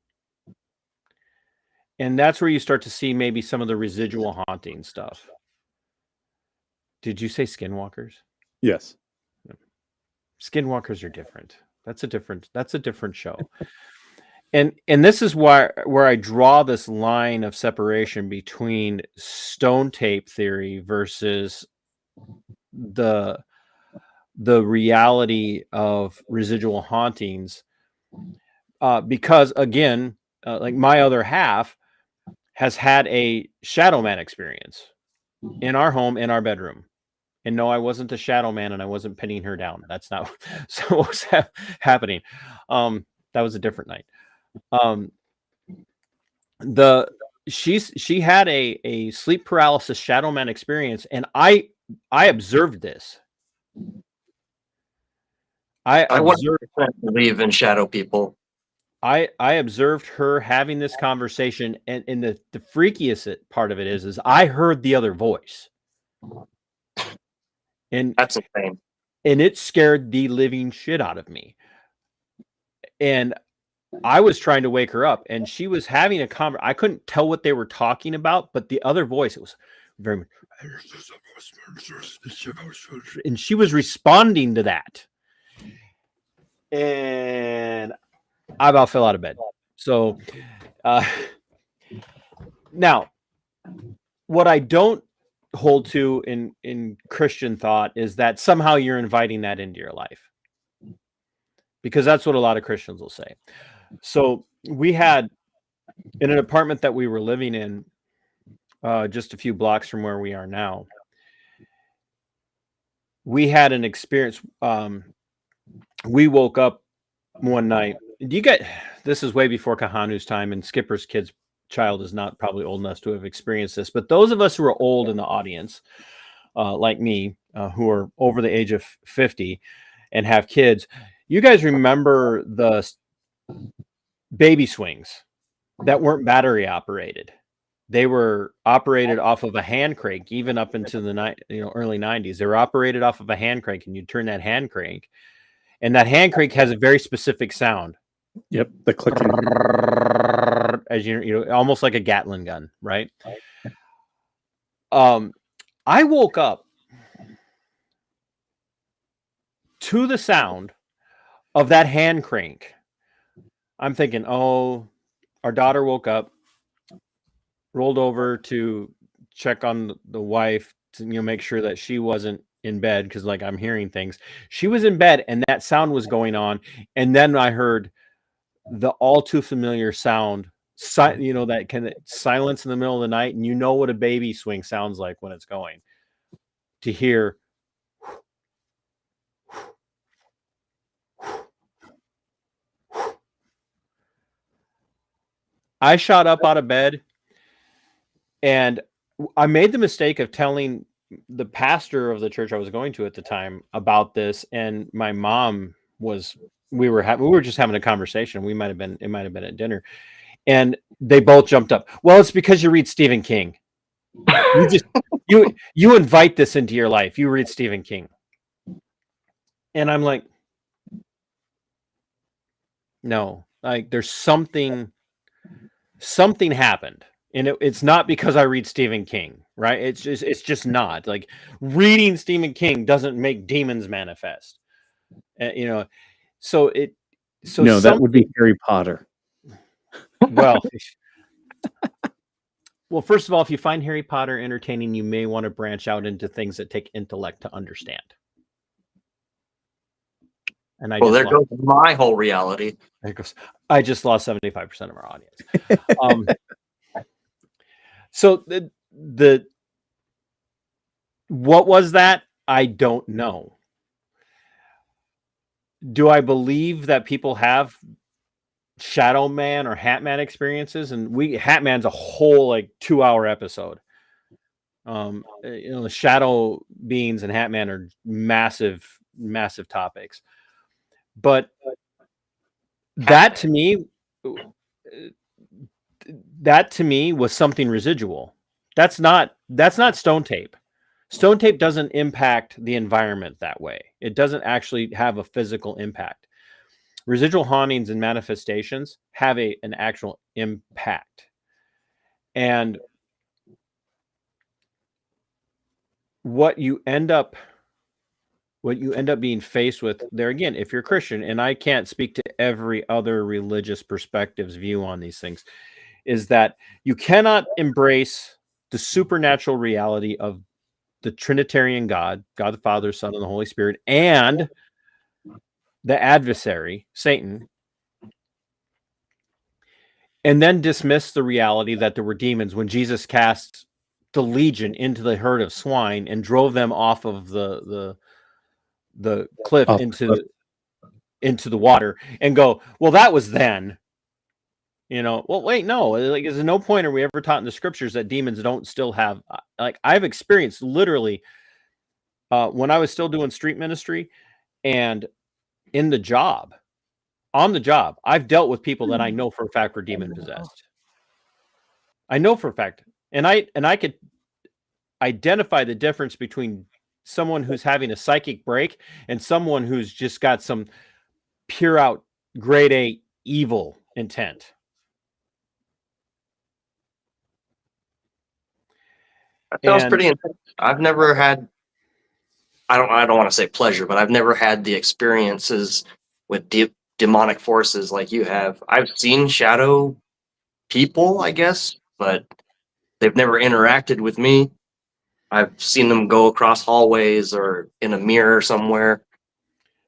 And that's where you start to see maybe some of the residual haunting stuff. Did you say skinwalkers? Yes. Skinwalkers are different. That's a different show. And this is where I draw this line of separation between stone tape theory versus the reality of residual hauntings. Because again, like my other half has had a shadow man experience in our home, in our bedroom. And no, I wasn't the shadow man, and I wasn't pinning her down. That's not what was happening. That was a different night. She had a sleep paralysis shadow man experience, and I observed this. I 100% believe in shadow people. I observed her having this conversation, and the freakiest part of it is I heard the other voice, and that's insane, and it scared the living shit out of me. And I was trying to wake her up, and she was having a conversation. I couldn't tell what they were talking about, but the other voice, it was very, and she was responding to that. And I about fell out of bed. So now, what I don't hold to in Christian thought is that somehow you're inviting that into your life, because that's what a lot of Christians will say. So we had in an apartment that we were living in, just a few blocks from where we are now, we had an experience. We woke up one night. This is way before Kahanu's time, and Skipper's kid's child is not probably old enough to have experienced this. But those of us who are old in the audience, like me, who are over the age of 50 and have kids, you guys remember the baby swings that weren't battery operated. They were operated off of a hand crank, even up into the early 90s. They were operated off of a hand crank, and you turn that hand crank, and that hand crank has a very specific sound. Yep, the clicking, as almost like a Gatling gun, right? I woke up to the sound of that hand crank. I'm thinking, oh, our daughter woke up. rolled over to check on the wife to make sure that she wasn't in bed, because like I'm hearing things. She was in bed and that sound was going on, and then I heard the all too familiar sound, that kind of silence in the middle of the night, and what a baby swing sounds like when it's going. To hear I shot up out of bed, and I made the mistake of telling the pastor of the church I was going to at the time about this, and my mom we were just having a conversation. It might have been at dinner, and they both jumped up. Well, it's because you read Stephen King. You invite this into your life. You read Stephen King. And I'm like, no, like there's something happened. And it's not because I read Stephen King, right? It's just not. Like, reading Stephen King doesn't make demons manifest. So no, that would be Harry Potter. Well, first of all, if you find Harry Potter entertaining, you may want to branch out into things that take intellect to understand. And there goes my whole reality. I just lost 75% of our audience. So the what was that? I don't know. Do I believe that people have Shadow Man or Hat Man experiences? And Hat Man's a whole 2-hour episode. The shadow beings and Hat Man are massive topics. But that to me was something residual. That's not stone tape. Stone tape doesn't impact the environment that way. It doesn't actually have a physical impact. Residual hauntings and manifestations have an actual impact. And what you end up being faced with there, again, if you're Christian, and I can't speak to every other religious perspective's view on these things, is that you cannot embrace the supernatural reality of the Trinitarian God the Father, Son, and the Holy Spirit, and the adversary, Satan, and then dismiss the reality that there were demons when Jesus cast the legion into the herd of swine and drove them off of the cliff into the water, and go, well, that was then. Well, wait, no. There's no point are we ever taught in the scriptures that demons don't still have. I've experienced literally when I was still doing street ministry and on the job, I've dealt with people that I know for a fact were demon possessed. I know for a fact, and I could identify the difference between someone who's having a psychic break and someone who's just got some pure out grade A evil intent. That sounds pretty intense. I've never had, I don't want to say pleasure, but I've never had the experiences with demonic forces like you have. I've seen shadow people, I guess, but they've never interacted with me. I've seen them go across hallways or in a mirror somewhere.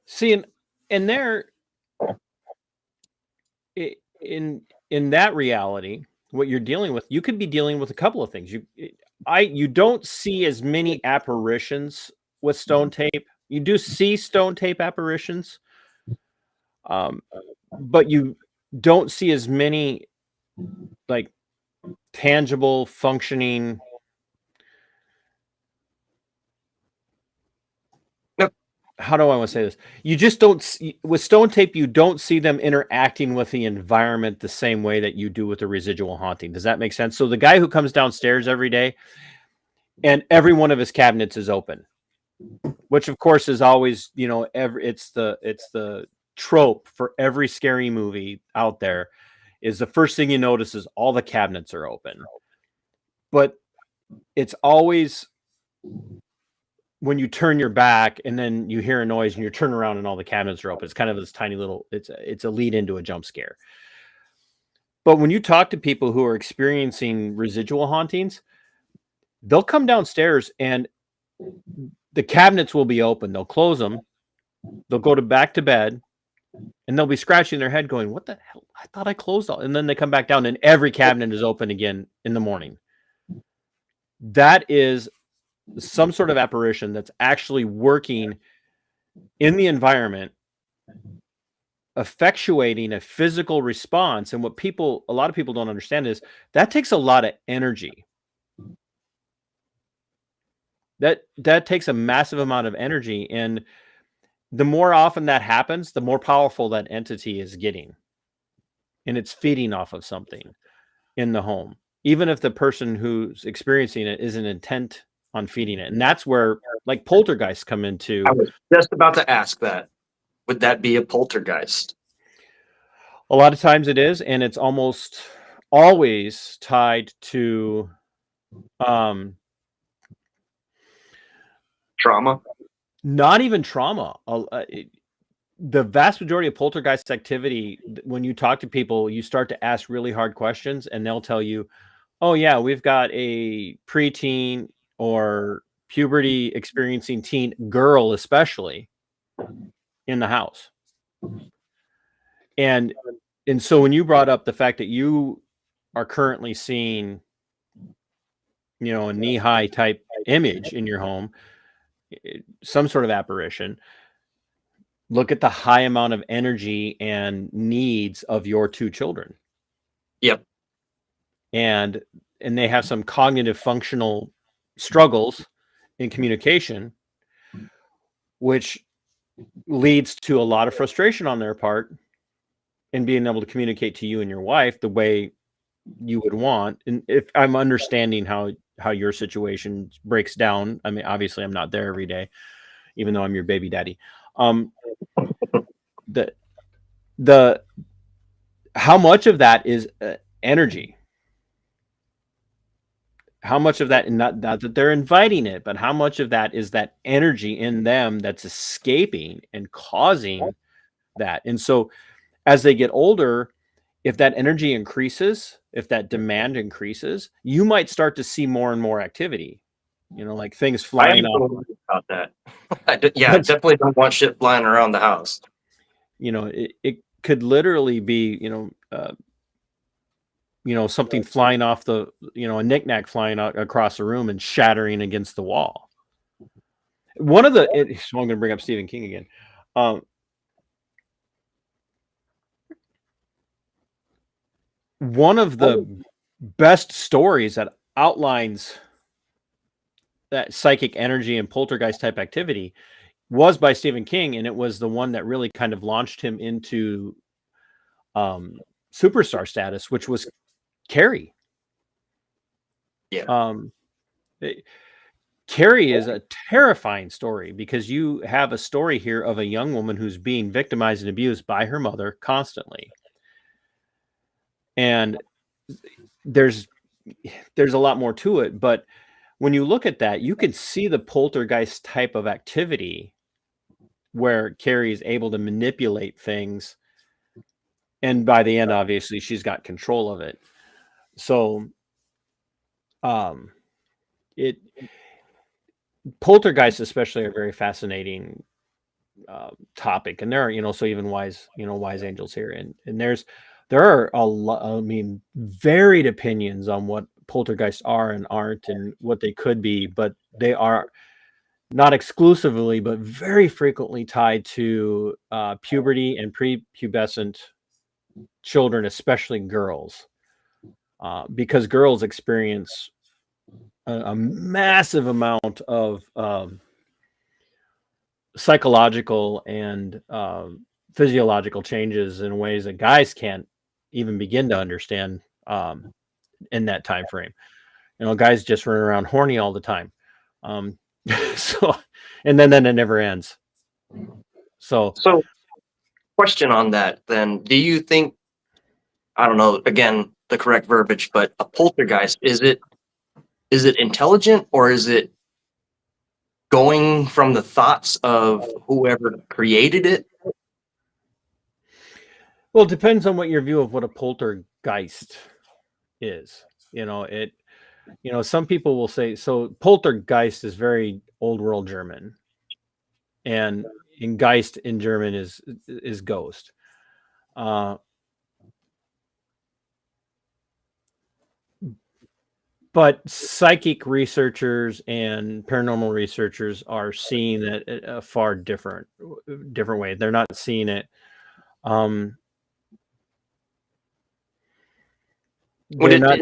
See, and there, in that reality, what you're dealing with, you could be dealing with a couple of things. You don't see as many apparitions with stone tape. You do see stone tape apparitions, but you don't see as many tangible, functioning. Yep. How do I want to say this? You just don't see, with stone tape, you don't see them interacting with the environment the same way that you do with a residual haunting. Does that make sense? So the guy who comes downstairs every day and every one of his cabinets is open, which of course is always, it's the trope for every scary movie out there, is the first thing you notice is all the cabinets are open. But it's always when you turn your back and then you hear a noise and you turn around and all the cabinets are open. It's kind of this tiny little, it's a lead into a jump scare. But when you talk to people who are experiencing residual hauntings, they'll come downstairs and the cabinets will be open. They'll close them. They'll go back to bed, and they'll be scratching their head going, what the hell? I thought I closed all. And then they come back down and every cabinet is open again in the morning. That is some sort of apparition that's actually working in the environment, effectuating a physical response. And what a lot of people don't understand is that takes a lot of energy. That takes a massive amount of energy. And the more often that happens, the more powerful that entity is getting. And it's feeding off of something in the home, even if the person who's experiencing it isn't intent on feeding it. And that's where like poltergeists come into. I was just about to ask that. Would that be a poltergeist? A lot of times it is, and it's almost always tied to Trauma? not even trauma. The vast majority of poltergeist activity, when you talk to people, you start to ask really hard questions, and they'll tell you, oh yeah, we've got a preteen or puberty experiencing teen girl, especially in the house. And so when you brought up the fact that you are currently seeing, a knee-high type image in your home, some sort of apparition, look at the high amount of energy and needs of your two children. Yep. And they have some cognitive functional struggles in communication, which leads to a lot of frustration on their part in being able to communicate to you and your wife the way you would want. And if I'm understanding how your situation breaks down, I mean, obviously I'm not there every day, even though I'm your baby daddy. The how much of that is energy? How much of that, not that they're inviting it, but how much of that is that energy in them that's escaping and causing that? And so as they get older, if that energy increases, if that demand increases, you might start to see more and more activity, like things flying off. About that. I definitely don't want shit flying around the house. It could literally be, something flying off a knickknack flying out across the room and shattering against the wall. So I'm going to bring up Stephen King again. One of the best stories that outlines that psychic energy and poltergeist type activity was by Stephen King, and it was the one that really kind of launched him into superstar status, which was Carrie. Yeah. Carrie is a terrifying story because you have a story here of a young woman who's being victimized and abused by her mother constantly. And there's a lot more to it, but when you look at that, you can see the poltergeist type of activity where Carrie is able to manipulate things. And by the end, obviously, she's got control of it. So, poltergeists especially are very fascinating topic. And there are, so even wise angels here. And there are a lot, varied opinions on what poltergeists are and aren't and what they could be, but they are not exclusively, but very frequently tied to puberty and prepubescent children, especially girls, because girls experience a massive amount of psychological and physiological changes in ways that guys can't even begin to understand in that time frame. Guys just run around horny all the time. So, and then it never ends. So question on that then, do you think, I don't know, again, the correct verbiage, but a poltergeist, is it intelligent, or is it going from the thoughts of whoever created it? Well, it depends on what your view of what a poltergeist poltergeist is. Some people will say, so poltergeist is very old world German, and in Geist in German is ghost. But psychic researchers and paranormal researchers are seeing it a far different way. They're not seeing it. They're not.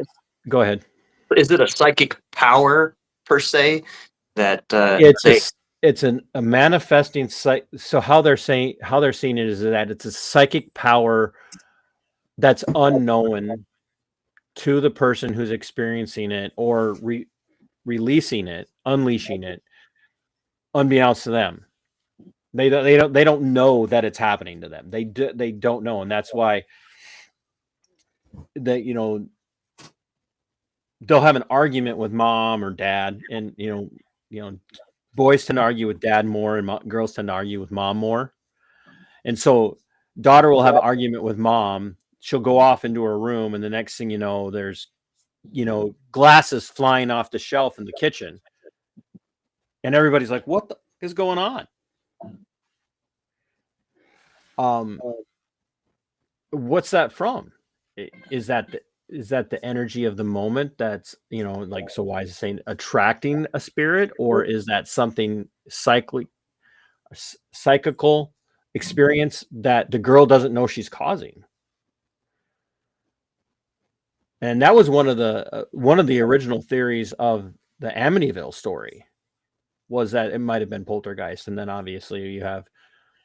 Go ahead. Is it a psychic power per se that It's a manifesting so how they're seeing it is that it's a psychic power that's unknown to the person who's experiencing it or unleashing it, unbeknownst to them. They don't know that it's happening to them. They don't know, and that's why they'll have an argument with mom or dad, and boys tend to argue with dad more, and girls tend to argue with mom more. And so, daughter will have an argument with mom. She'll go off into her room, and the next thing you know, there's glasses flying off the shelf in the kitchen, and everybody's like, "What the is going on?" What's that from? Is that the energy of the moment that's so why is it saying attracting a spirit, or is that something psychical experience that the girl doesn't know she's causing? And that was one of the original theories of the Amityville story, was that it might have been poltergeist, and then obviously you have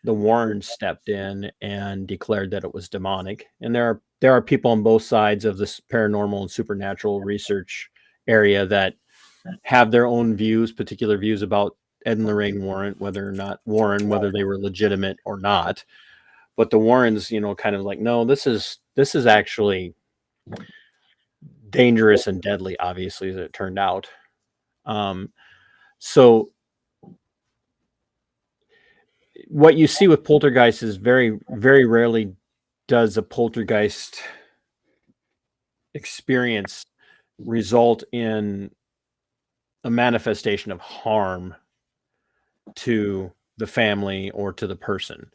the Warrens stepped in and declared that it was demonic. And there are people on both sides of this paranormal and supernatural research area that have their own particular views about Ed and Lorraine Warren, whether they were legitimate or not. But the Warrens, kind of like, no, this is actually dangerous and deadly, obviously, as it turned out. So what you see with poltergeist is very, very rarely does a poltergeist experience result in a manifestation of harm to the family or to the person.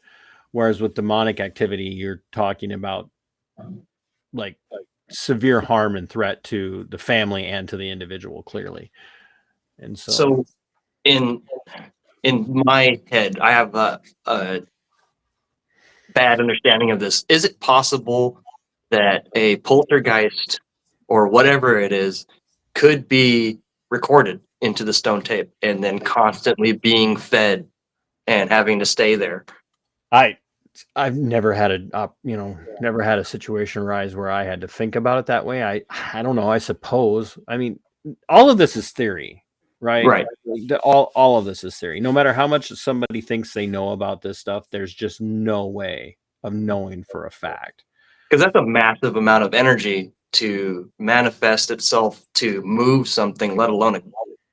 Whereas with demonic activity, you're talking about like severe harm and threat to the family and to the individual, clearly. And so in my head, I have a bad understanding of this. Is it possible that a poltergeist or whatever it is could be recorded into the stone tape and then constantly being fed and having to stay there? I've never had a situation arise where I had to think about it that way. I don't know. I suppose. I mean, all of this is theory, right? Right. All of this is theory. No matter how much somebody thinks they know about this stuff, there's just no way of knowing for a fact. Because that's a massive amount of energy to manifest itself to move something, let alone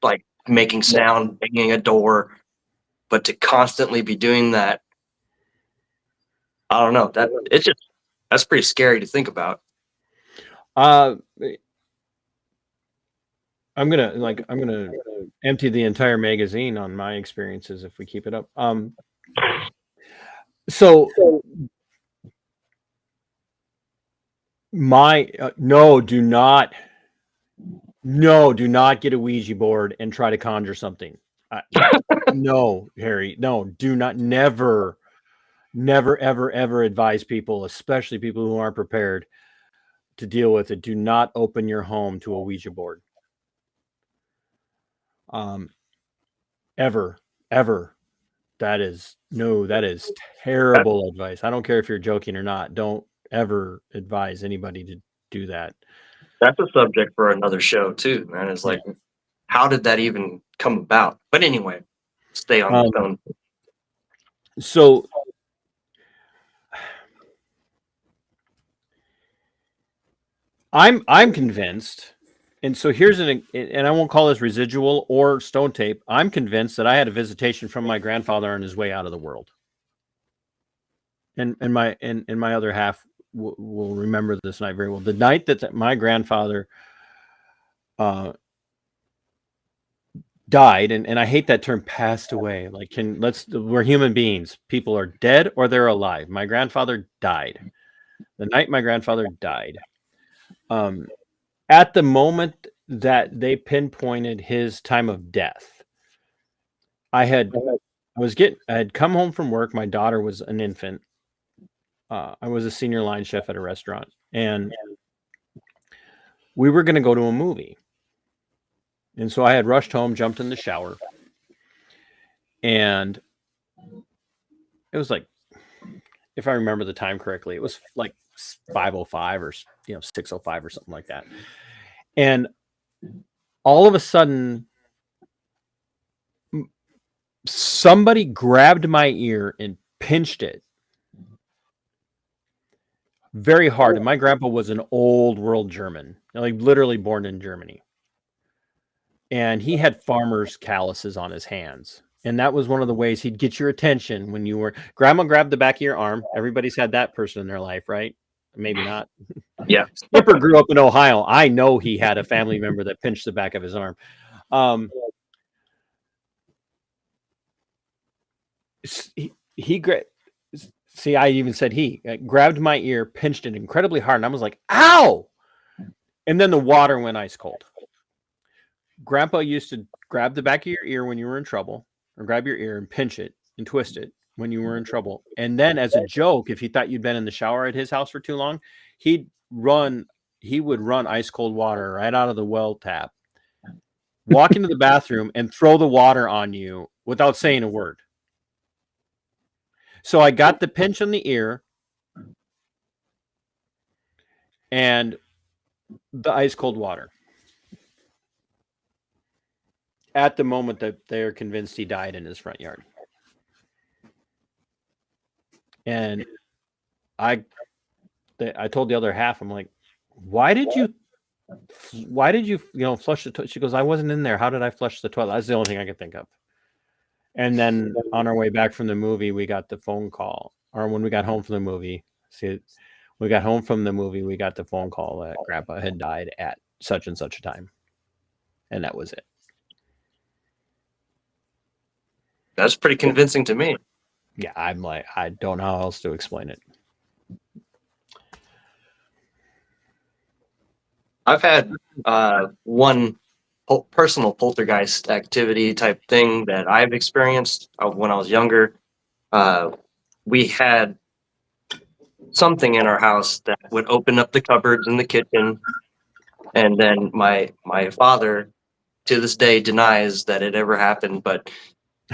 like making sound, banging a door, but to constantly be doing that. I don't know. That's pretty scary to think about. I'm gonna empty the entire magazine on my experiences if we keep it up. So do not get a Ouija board and try to conjure something. No, Harry, no, do not, never, ever advise people, especially people who aren't prepared to deal with it. Do not open your home to a Ouija board. Ever. That is terrible advice. I don't care if you're joking or not. Don't ever advise anybody to do that. That's a subject for another show too, man. It's like, how did that even come about? But anyway, stay on the phone. So I'm convinced, and so here's and I won't call this residual or stone tape. I'm convinced that I had a visitation from my grandfather on his way out of the world. And my other half will remember this night very well. The night that my grandfather died, and I hate that term, passed away. Like, we're human beings. People are dead or they're alive. My grandfather died. The night my grandfather died, at the moment that they pinpointed his time of death, I had come home from work. My daughter was an infant. I was a senior line chef at a restaurant, and we were going to go to a movie. And so I had rushed home, jumped in the shower, and it was like, if I remember the time correctly, it was like 5:05 or 6:05 or something like that. And all of a sudden, somebody grabbed my ear and pinched it very hard. And my grandpa was an old world German, like literally born in Germany. And he had farmer's calluses on his hands. And that was one of the ways he'd get your attention when you were. Grandma grabbed the back of your arm. Everybody's had that person in their life, right? Maybe not. Yeah. Skipper grew up in Ohio. I know he had a family member that pinched the back of his arm. See, I even said he grabbed my ear, pinched it incredibly hard, and I was like, ow! And then the water went ice cold. Grandpa used to grab the back of your ear when you were in trouble, or grab your ear and pinch it and twist it when you were in trouble. And then, as a joke, if he thought you'd been in the shower at his house for too long, he would run ice cold water right out of the well tap, walk into the bathroom, and throw the water on you without saying a word. So I got the pinch on the ear and the ice cold water at the moment that they're convinced he died in his front yard. And I told the other half, I'm like, why did you flush the toilet? She goes, I wasn't in there. How did I flush the toilet? That's the only thing I could think of. And then on our way back from the movie, we got the phone call, or when we got home from the movie, we got the phone call that Grandpa had died at such and such a time. And that was it. That's pretty convincing to me. Yeah, I'm like, I don't know how else to explain it. I've had one personal poltergeist activity type thing that I've experienced when I was younger. We had something in our house that would open up the cupboards in the kitchen, and then my father, to this day, denies that it ever happened. But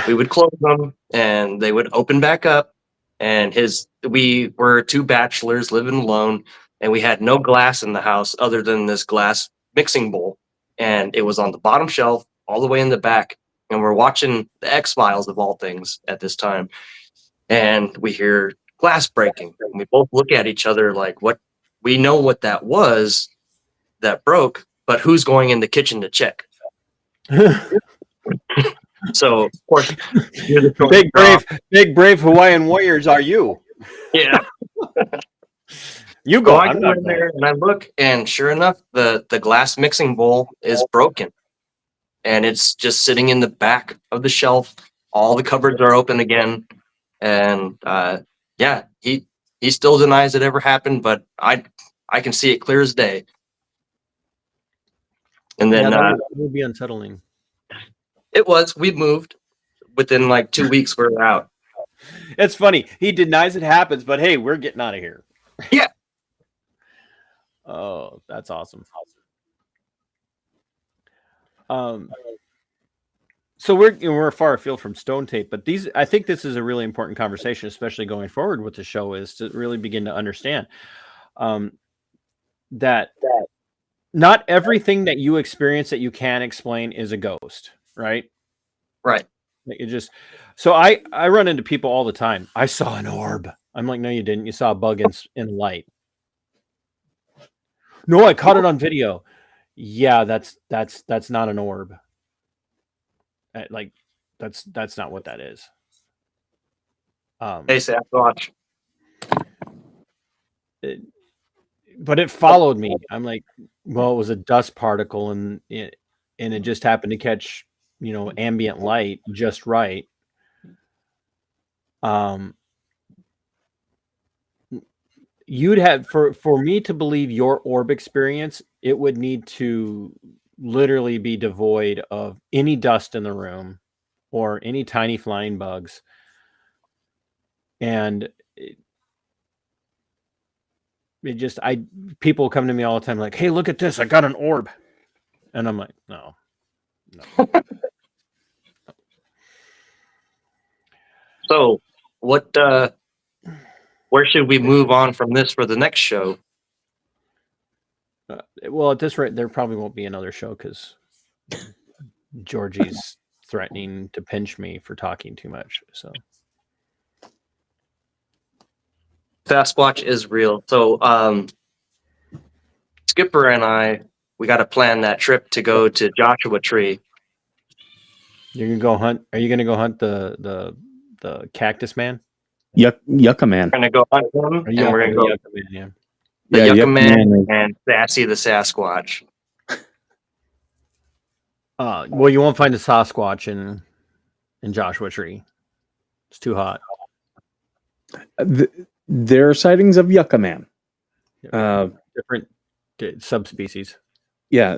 we would close them, and they would open back up. And we were two bachelors living alone, and we had no glass in the house other than this glass mixing bowl, and it was on the bottom shelf all the way in the back. And we're watching the X-Files of all things at this time, and we hear glass breaking, and we both look at each other like, what? We know what that was that broke, but who's going in the kitchen to check? So, of course, big brave Hawaiian warriors are you? Yeah. You go. So I go in there and I look, and sure enough, the glass mixing bowl is broken, and it's just sitting in the back of the shelf. All the cupboards are open again, and yeah, he still denies it ever happened, but I can see it clear as day. And then that would be unsettling. We moved within like 2 weeks. We're out. It's funny. He denies it happens, but hey, we're getting out of here. Yeah. Oh, that's awesome. So we're far afield from Stone Tape, but I think this is a really important conversation, especially going forward with the show, is to really begin to understand that not everything that you experience that you can explain is a ghost, right? Right. So I run into people all the time. I saw an orb. I'm like, no, you didn't. You saw a bug in light. No, I caught it on video. Yeah, that's not an orb. Like, that's not what that is. Hey, Sasquatch. but it followed me. I'm like, well, it was a dust particle, and it just happened to catch, ambient light just right. You'd have for me to believe your orb experience, it would need to literally be devoid of any dust in the room or any tiny flying bugs. And it just people come to me all the time like, hey, look at this, I got an orb. And I'm like, no. So, what? Where should we move on from this for the next show? Well, at this rate, there probably won't be another show because Georgie's threatening to pinch me for talking too much. So Sasquatch is real. So, Skipper and I, we got to plan that trip to go to Joshua Tree. you're gonna go hunt? Are you gonna go hunt the cactus man? Yucca Man. We're gonna go hunt him, Or and we're gonna go Yucca Man, yeah. the Yeah, Yucca Yucca Man Man is- and Sassy the Sasquatch. Well, you won't find a Sasquatch in Joshua Tree. It's too hot. There are sightings of Yucca Man. Different subspecies. Yeah,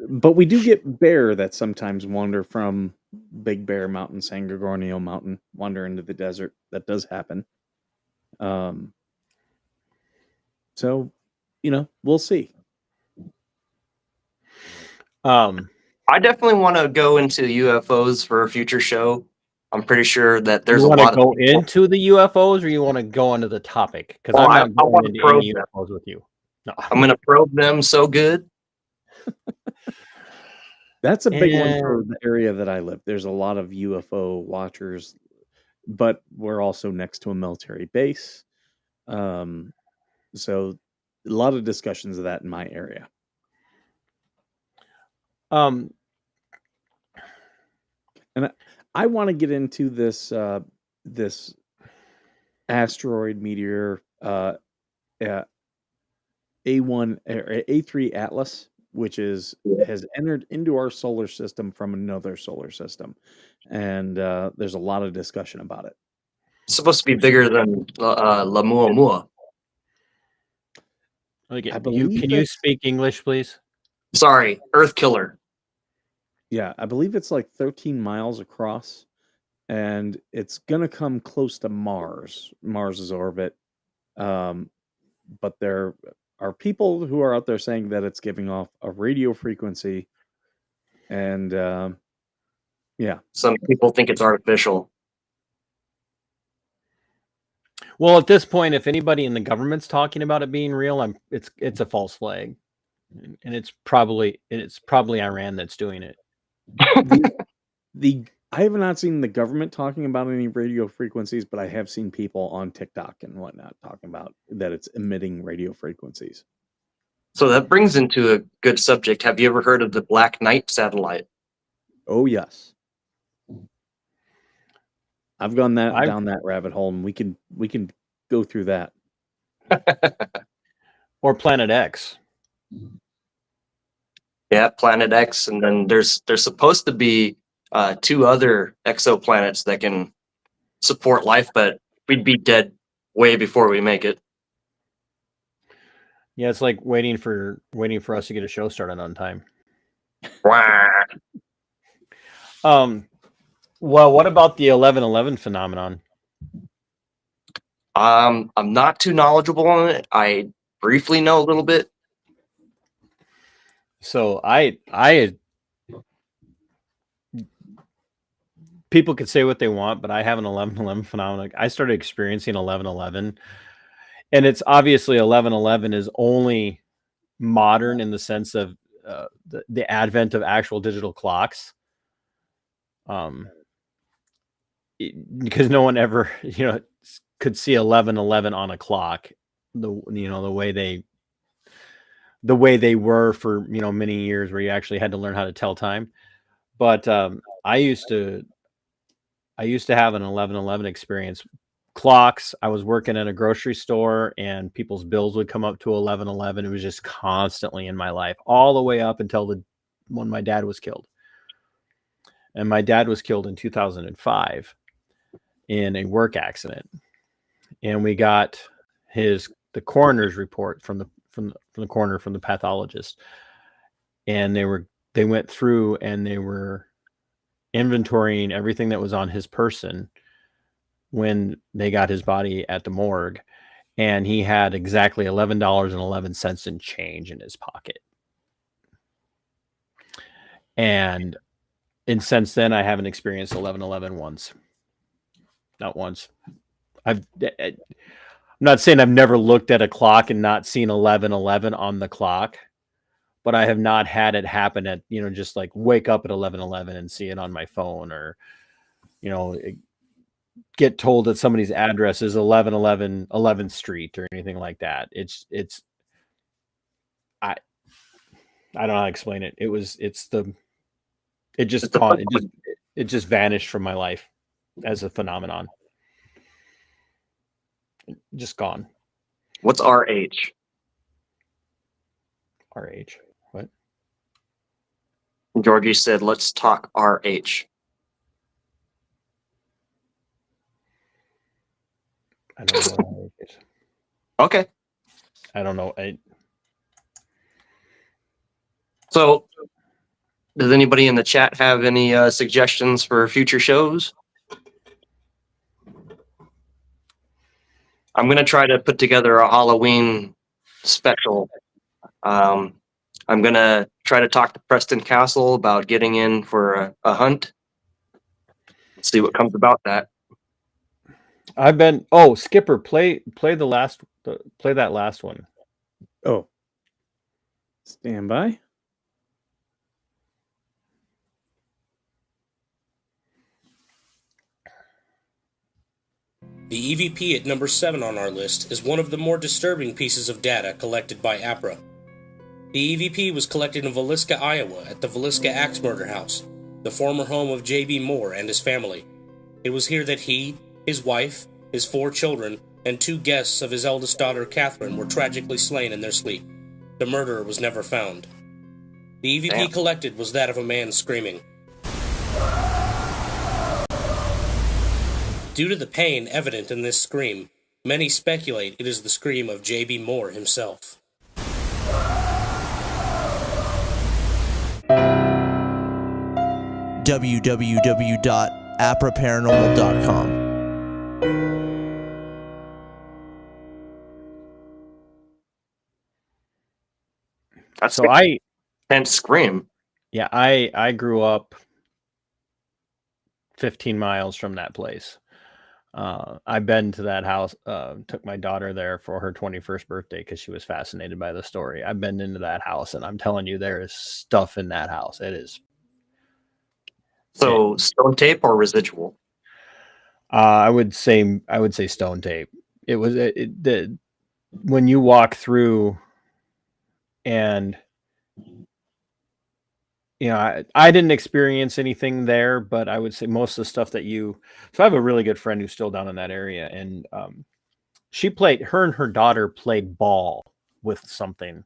but we do get bear that sometimes wander from Big Bear Mountain, San Gregorio Mountain, wander into the desert. That does happen. So, we'll see. I definitely want to go into UFOs for a future show. I'm pretty sure that there's you a want lot to go of people. into the UFOs, or you want to go into the topic? Because Well, I'm I not going wanna into probe any them. UFOs with you. No. I'm gonna probe them so good. That's a big one for And- the area that I live. There's a lot of UFO watchers, but we're also next to a military base. So a lot of discussions of that in my area. And I want to get into this this asteroid meteor A1 or A3 Atlas, which has entered into our solar system from another solar system, and there's a lot of discussion about it. It's supposed to be bigger than Lamuamua. Okay, I believe can you it's- speak English, please? Sorry, Earth Killer. Yeah, I believe it's like 13 miles across, and it's gonna come close to Mars's orbit. But there are people who are out there saying that it's giving off a radio frequency, and yeah, Some people think it's artificial. Well, at this point, if anybody in the government's talking about it being real, it's a false flag, and it's probably Iran that's doing it. I have not seen the government talking about any radio frequencies, but I have seen people on TikTok and whatnot talking about that it's emitting radio frequencies. So that brings into a good subject. Have you ever heard of the Black Knight satellite? Oh yes, I've gone down that rabbit hole, and we can go through that. Or Planet X. Yeah, Planet X, and then there's supposed to be 2 other exoplanets that can support life, but we'd be dead way before we make it. Yeah, it's like waiting for us to get a show started on time. Wah. Well, what about the 11/11 phenomenon? I'm not too knowledgeable on it. I briefly know a little bit. So people could say what they want, but I have an 11/11 phenomenon. I started experiencing 11/11, and it's obviously 11/11 is only modern in the sense of the advent of actual digital clocks. Because no one ever, could see 11/11 on a clock, the way they were for many years, where you actually had to learn how to tell time. But I used to have an 11/11 experience clocks. I was working at a grocery store, and people's bills would come up to 11:11. It was just constantly in my life, all the way up until when my dad was killed. And my dad was killed in 2005 in a work accident, and we got the coroner's report from the coroner, from the pathologist, and they went through and they were inventorying everything that was on his person when they got his body at the morgue, and he had exactly $11.11 in change in his pocket. And since then, I haven't experienced 11:11 once. Not once. I'm not saying I've never looked at a clock and not seen 11:11 on the clock, but I have not had it happen at, just like wake up at 11:11 and see it on my phone, or, get told that somebody's address is 1111 11th Street or anything like that. I don't know how to explain it. It just vanished from my life as a phenomenon. Just gone. What's RH? RH. What? Georgie said, let's talk RH. I don't know what RH is. Okay. I don't know. So, does anybody in the chat have any suggestions for future shows? I'm going to try to put together a Halloween special. I'm going to try to talk to Preston Castle about getting in for a hunt. Let's see what comes about that. Skipper, play that last one. Oh. Stand by. The EVP at number 7 on our list is one of the more disturbing pieces of data collected by APRA. The EVP was collected in Villisca, Iowa at the Villisca Axe Murder House, the former home of J.B. Moore and his family. It was here that he, his wife, his 4 children, and 2 guests of his eldest daughter Catherine were tragically slain in their sleep. The murderer was never found. The EVP collected was that of a man screaming. Due to the pain evident in this scream, many speculate it is the scream of J.B. Moore himself. www.apraparanormal.com. That's So intense scream. Yeah, I grew up 15 miles from that place. I've been to that house, took my daughter there for her 21st birthday because she was fascinated by the story. I've been into that house, and I'm telling you, there is stuff in that house. It is. So stone tape or residual? I would say stone tape. It was when you walk through, and I didn't experience anything there, but I would say most of the stuff that so I have a really good friend who's still down in that area, and her and her daughter played ball with something,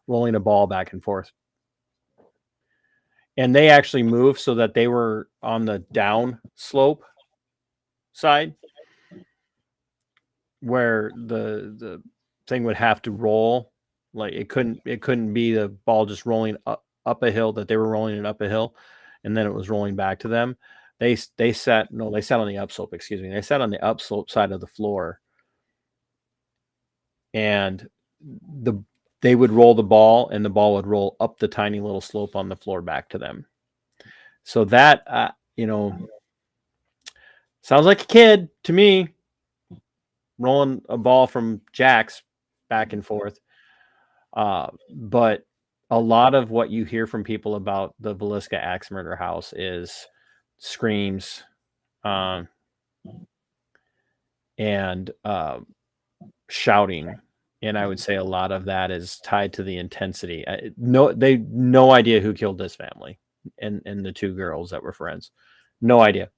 rolling a ball back and forth. And they actually moved so that they were on the down slope side where the thing would have to roll. Like it couldn't be the ball just rolling up a hill, that they were rolling it up a hill and then it was rolling back to them. They sat on the upslope, excuse me. They sat on the upslope side of the floor, and they would roll the ball and the ball would roll up the tiny little slope on the floor back to them. So that, sounds like a kid to me, rolling a ball from jacks back and forth. But a lot of what you hear from people about the Villisca Axe Murder House is screams, and shouting. And I would say a lot of that is tied to the intensity. No idea who killed this family and the 2 girls that were friends. No idea.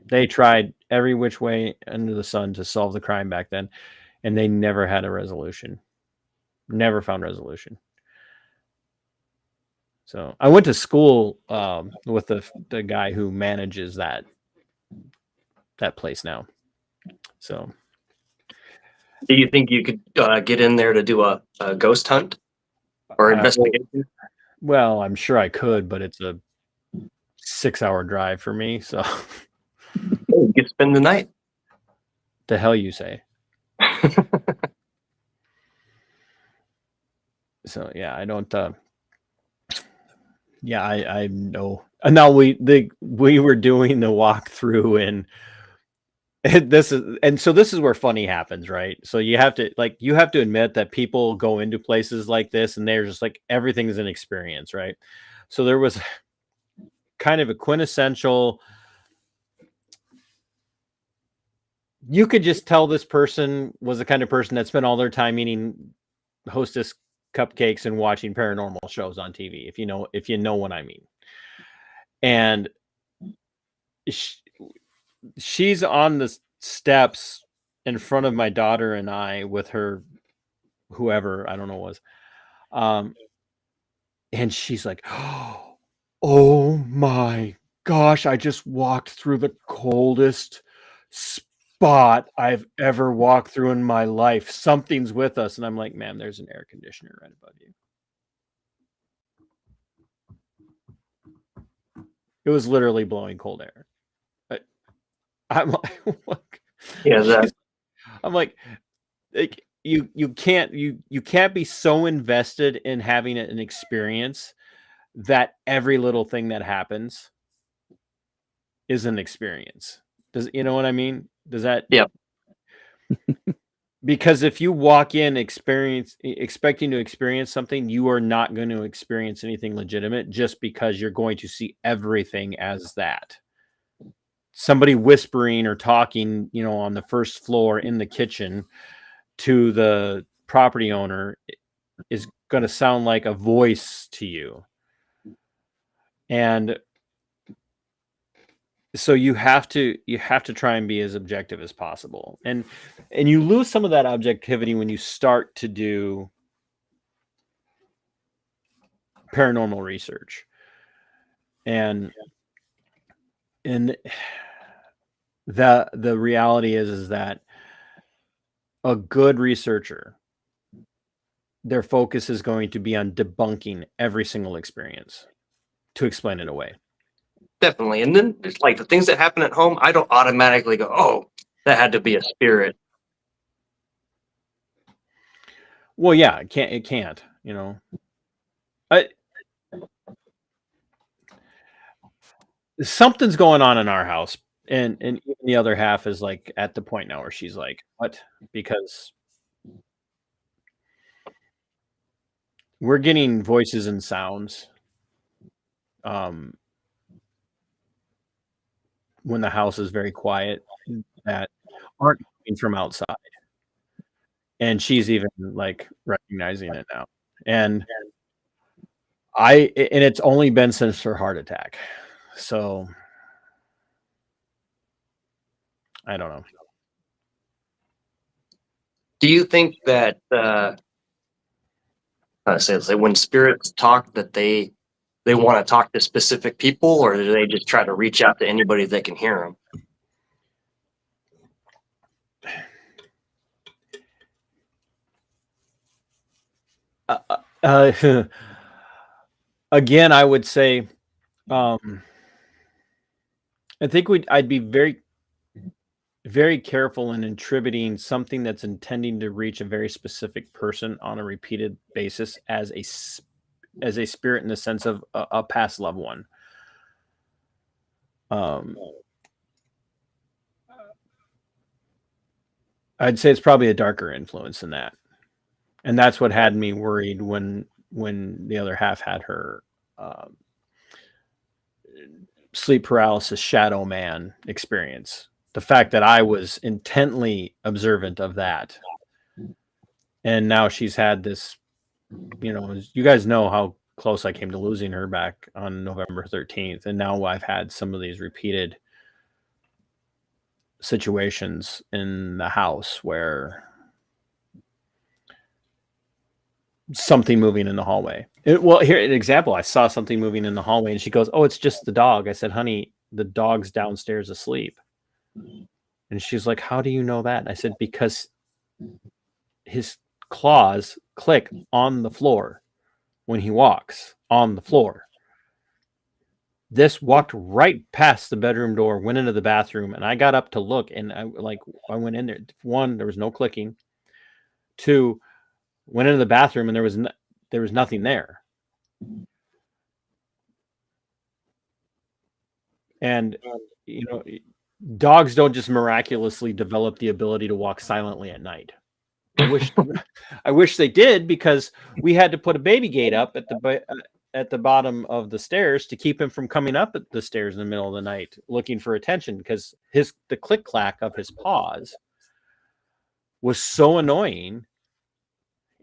They tried every which way under the sun to solve the crime back then, and they never had a resolution. Never found resolution. So I went to school with the guy who manages that place now. So Do you think you could get in there to do a ghost hunt or investigation? well, I'm sure I could, but it's a 6-hour drive for me. So Oh, you could spend the night. the hell you say? So yeah, I don't. Yeah, I know. Now we were doing the walkthrough and this is where funny happens, right? So you have to admit that people go into places like this and they're just like everything's an experience, right? So there was kind of a quintessential, you could just tell this person was the kind of person that spent all their time eating Hostess cupcakes and watching paranormal shows on TV, if you know what I mean. And she's on the steps in front of my daughter and I with her, whoever, I don't know, was. And she's like, oh my gosh, I just walked through the coldest spot I've ever walked through in my life. Something's with us. And I'm like, ma'am, there's an air conditioner right above you. It was literally blowing cold air. I'm like, what? Yeah, I'm like you can't be so invested in having an experience that every little thing that happens is an experience. Does you know what I mean? Does that? Yeah. Because if you walk in expecting to experience something, you are not going to experience anything legitimate just because you're going to see everything as that. Somebody whispering or talking, on the first floor in the kitchen to the property owner is going to sound like a voice to you. And so you have to try and be as objective as possible. And you lose some of that objectivity when you start to do paranormal research. And the reality is that a good researcher, their focus is going to be on debunking every single experience to explain it away. Definitely. And then it's like the things that happen at home, I don't automatically go, oh, that had to be a spirit. Well, yeah, it can't, something's going on in our house. And even the other half is like at the point now where she's like, what? Because we're getting voices and sounds when the house is very quiet that aren't coming from outside. And she's even like recognizing it now. And it's only been since her heart attack. So I don't know. Do you think that say when spirits talk that they want to talk to specific people, or do they just try to reach out to anybody that can hear them? Again, I would say, I think I'd be very, very careful in attributing something that's intending to reach a very specific person on a repeated basis as a spirit in the sense of a past loved one. I'd say it's probably a darker influence than that. And that's what had me worried when the other half had her sleep paralysis shadow man experience. The fact that I was intently observant of that. And now she's had this, you guys know how close I came to losing her back on November 13th. And now I've had some of these repeated situations in the house where something moving in the hallway. Well, here an example. I saw something moving in the hallway, and she goes, "Oh, it's just the dog." I said, "Honey, the dog's downstairs asleep." And she's like, "How do you know that?" And I said, "Because his claws click on the floor when he walks on the floor." This walked right past the bedroom door, went into the bathroom, and I got up to look, and I went in there. One, there was no clicking. Two, went into the bathroom, and there was nothing there. And you know, dogs don't just miraculously develop the ability to walk silently at night. I wish they did, because we had to put a baby gate up at the bottom of the stairs to keep him from coming up at the stairs in the middle of the night looking for attention, because the click clack of his paws was so annoying,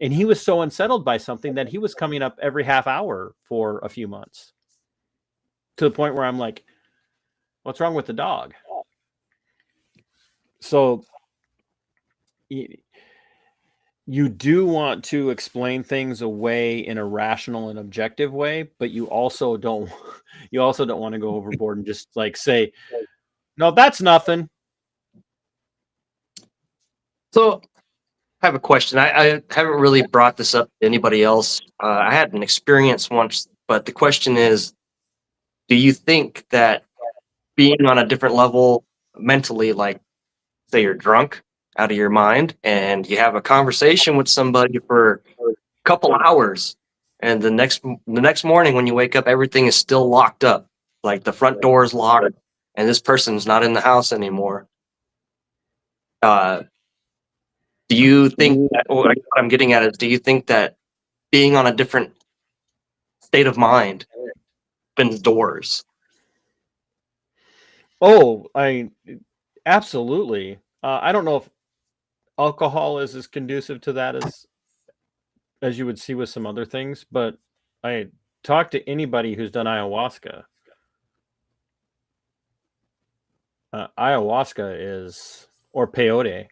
and he was so unsettled by something that he was coming up every half hour for a few months, to the point where I'm like, what's wrong with the dog? So you do want to explain things away in a rational and objective way, but you also don't want to go overboard and just like say, no, that's nothing. So I have a question. I haven't really brought this up to anybody else. I had an experience once, but the question is, do you think that being on a different level mentally, like say you're drunk out of your mind and you have a conversation with somebody for a couple hours, and the next morning when you wake up, everything is still locked up, like the front door is locked and this person's not in the house anymore? Do you think that, what I'm getting at is, do you think that being on a different state of mind opens doors? Oh, absolutely. I don't know if alcohol is as conducive to that as you would see with some other things, but I talk to anybody who's done ayahuasca. Ayahuasca is, or peyote.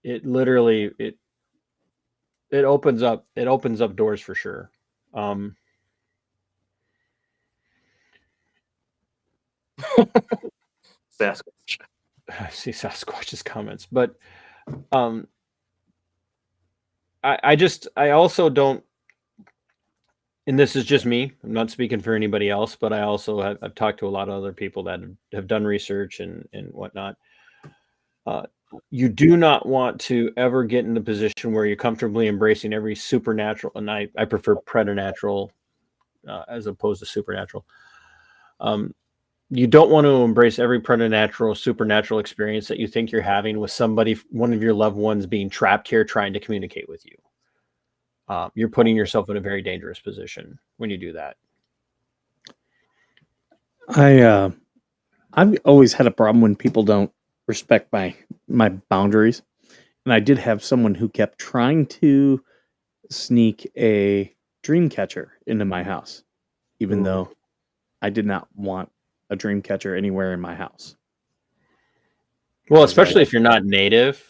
It literally it opens up doors for sure. Sasquatch. I see Sasquatch's comments, but I also don't, and this is just me, I'm not speaking for anybody else, but I've talked to a lot of other people that have done research and whatnot. You do not want to ever get in the position where you're comfortably embracing every supernatural, and I prefer preternatural as opposed to supernatural. You don't want to embrace every preternatural, supernatural experience that you think you're having with somebody, one of your loved ones being trapped here trying to communicate with you. You're putting yourself in a very dangerous position when you do that. I've always had a problem when people don't respect my boundaries, and I did have someone who kept trying to sneak a dream catcher into my house, even though I did not want a dream catcher anywhere in my house. Well, especially if you're not native,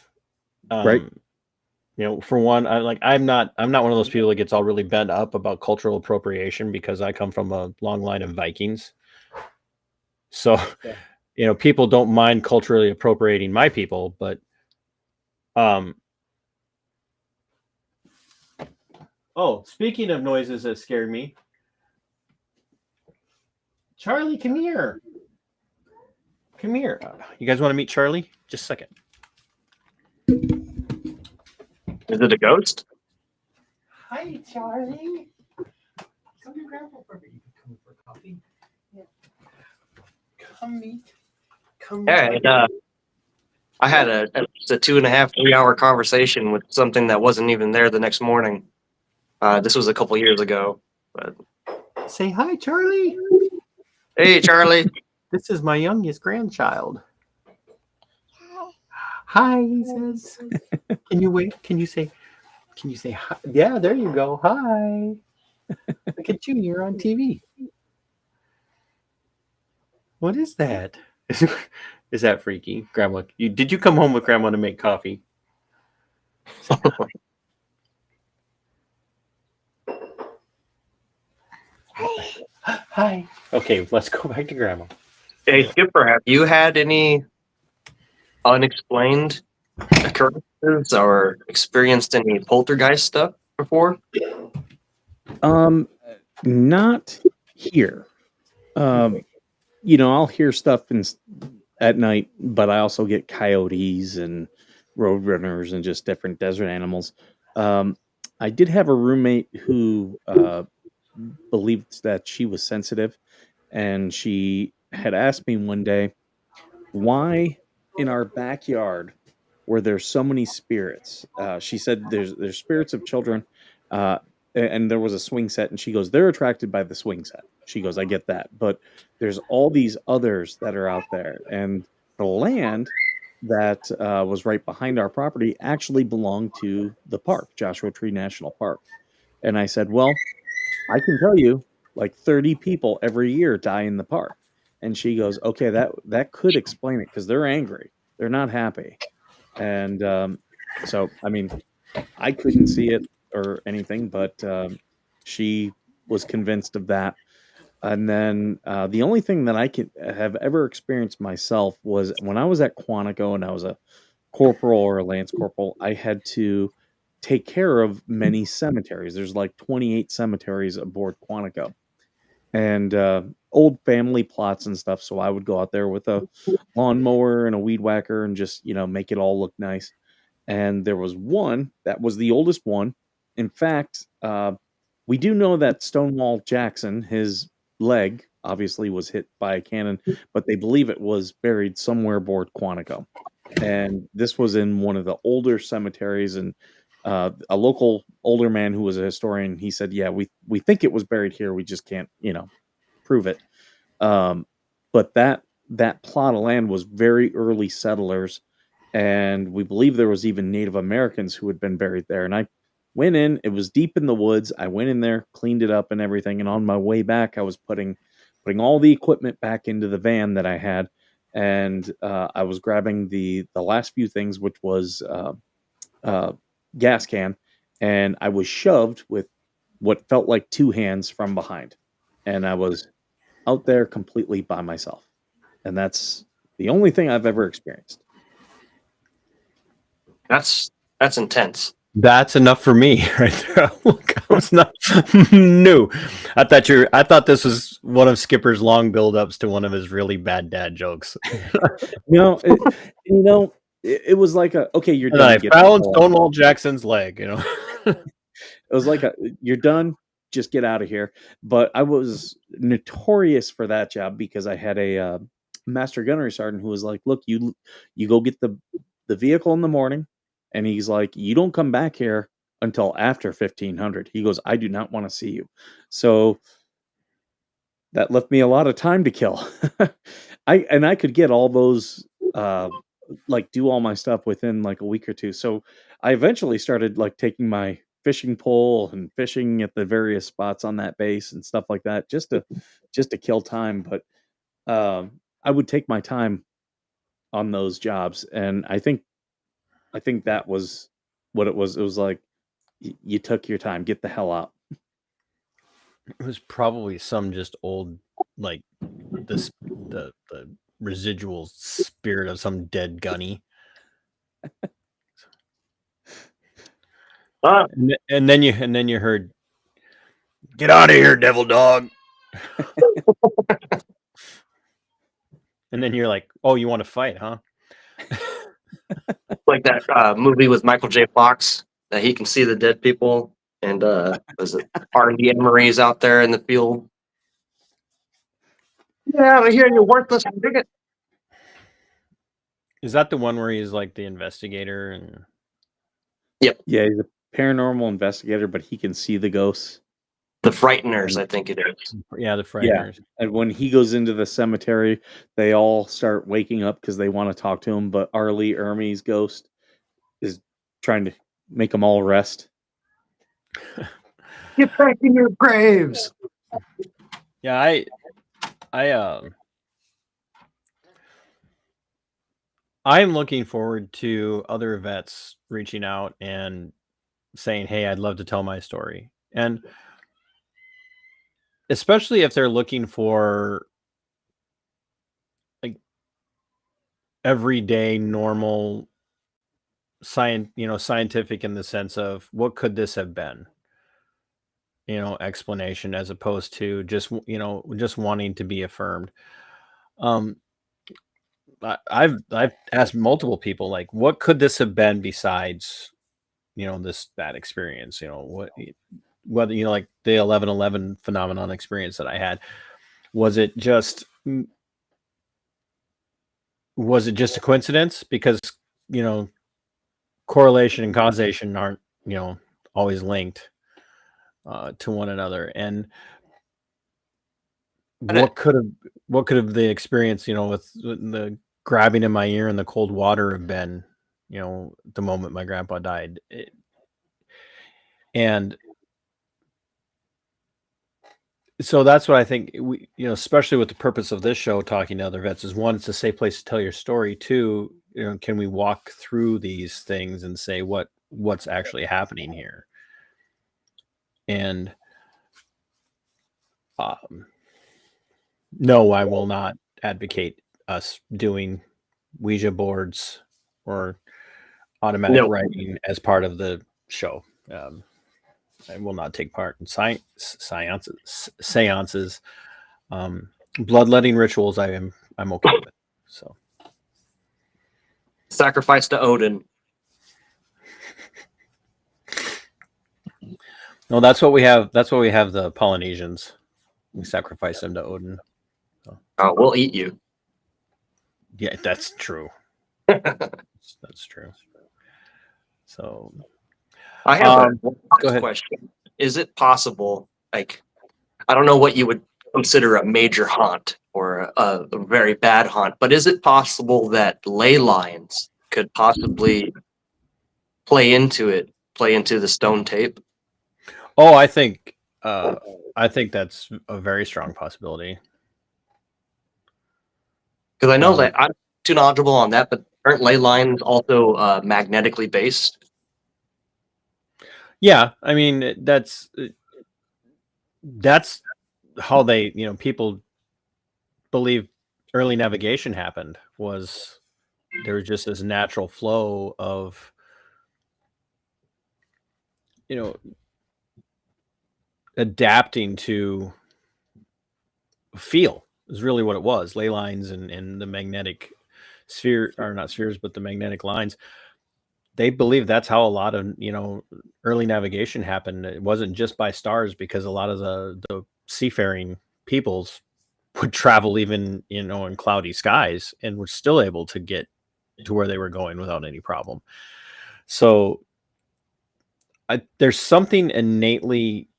Right. You know, for one, I'm not one of those people that gets all really bent up about cultural appropriation, because I come from a long line of Vikings. So, you know, people don't mind culturally appropriating my people, but oh, speaking of noises that scared me, Charlie, come here. Come here. You guys want to meet Charlie? Just a second. Is it a ghost? Hi, Charlie. Come to Grandpa for me. Come for coffee. Yeah. Come meet. Come. Yeah, and, I had a 2.5, 3 hour conversation with something that wasn't even there the next morning. This was a couple years ago. But Say hi, Charlie. hey, Charlie. This is my youngest grandchild. Hi, he says. Can you wait? Can you say hi? Yeah, there you go. Hi. Look at you. You're on TV. What is that? Is that freaky, Grandma? Did you come home with Grandma to make coffee? Hi. Okay, let's go back to Grandma. Hey, Skipper, have you had any unexplained occurrences or experienced any poltergeist stuff before? Not here. I'll hear stuff at night, but I also get coyotes and roadrunners and just different desert animals. I did have a roommate who believed that she was sensitive, and she had asked me one day, why in our backyard were there so many spirits? She said there's spirits of children, uh, and there was a swing set, and she goes, they're attracted by the swing set. She goes, I get that, but there's all these others that are out there, and the land that was right behind our property actually belonged to the park, Joshua Tree National Park. And I said, well, I can tell you, like 30 people every year die in the park. And she goes, okay, that could explain it because they're angry. They're not happy. And so, I mean, I couldn't see it or anything, but she was convinced of that. And then the only thing that I could have ever experienced myself was when I was at Quantico and I was a corporal or a lance corporal, I had to take care of many cemeteries. There's like 28 cemeteries aboard Quantico and old family plots and stuff. So I would go out there with a lawnmower and a weed whacker and just, make it all look nice. And there was one that was the oldest one. In fact, we do know that Stonewall Jackson, his leg obviously was hit by a cannon, but they believe it was buried somewhere aboard Quantico. And this was in one of the older cemeteries. And a local older man who was a historian, he said, "Yeah, we think it was buried here. We just can't, prove it." But that plot of land was very early settlers, and we believe there was even Native Americans who had been buried there. And I went in; it was deep in the woods. I went in there, cleaned it up, and everything. And on my way back, I was putting all the equipment back into the van that I had, and I was grabbing the last few things, which was gas can, and I was shoved with what felt like two hands from behind, and I was out there completely by myself, and that's the only thing I've ever experienced. That's intense. That's enough for me right there. I was not new. I thought this was one of Skipper's long build-ups to one of his really bad dad jokes. It was like okay, you're And done. I Get the found hell out. Stonewall Jackson's leg, It was like you're done, just get out of here. But I was notorious for that job because I had a master gunnery sergeant who was like, "Look, you go get the vehicle in the morning," and he's like, "You don't come back here until after 1500." He goes, "I do not want to see you." So that left me a lot of time to kill. I could get all those like do all my stuff within like a week or two. So I eventually started like taking my fishing pole and fishing at the various spots on that base and stuff like that just to kill time. But I would take my time on those jobs, and I think that was what it was. It was like you took your time, get the hell out. It was probably some just old, like the residual spirit of some dead gunny. And then you heard, "Get out of here, devil dog." And then you're like, "Oh, you want to fight, huh?" Like that movie with Michael J. Fox that he can see the dead people, and was it R&D Emery's out there in the field? Get out of here, you worthless bigot! Is that the one where he's like the investigator and Yeah, he's a paranormal investigator, but he can see the ghosts. The Frighteners, I think it is. yeah, the Yeah, frighteners? and when he goes into the cemetery, they all start waking up because they want to talk to him. But Arlie Ermey's ghost is trying to make them all rest. Get back in your graves! Yeah, I I'm looking forward to other vets reaching out and saying, "Hey, I'd love to tell my story." And especially if they're looking for like everyday normal scientific in the sense of what could this have been? Explanation as opposed to just wanting to be affirmed. Um I've asked multiple people like what could this have been besides, this bad experience, whether like the 11/11 phenomenon experience that I had. Was it just was it just a coincidence? Because, you know, correlation and causation aren't, always linked to one another. And And it, what could have the experience, with the grabbing in my ear in the cold water have been, the moment my grandpa died. And so that's what I think especially with the purpose of this show, talking to other vets, is one, it's a safe place to tell your story. Two, can we walk through these things and say what's actually happening here? And um, no, I will not advocate us doing Ouija boards or automatic no, writing as part of the show. I will not take part in seances, bloodletting rituals. I'm okay with. So sacrifice to Odin. no, that's what we have. That's what we have. The Polynesians, we sacrifice them to Odin. We'll eat you. Yeah, that's true. That's true. So I have a go ahead. question. Is it possible, like, I don't know what you would consider a major haunt or a very bad haunt, but is it possible that ley lines could possibly play into the stone tape? Oh, I think that's a very strong possibility. Because I know Um, that I'm too knowledgeable on that, but aren't ley lines also magnetically based? yeah, I mean that's how they, people believe early navigation happened. Was there was just this natural flow of, you know, adapting to feel is really what it was. Ley lines and the magnetic sphere, or not spheres, but the magnetic lines. They believe that's how a lot of, early navigation happened. It wasn't just by stars, because a lot of the seafaring peoples would travel even, in cloudy skies, and were still able to get to where they were going without any problem. So there's something innately,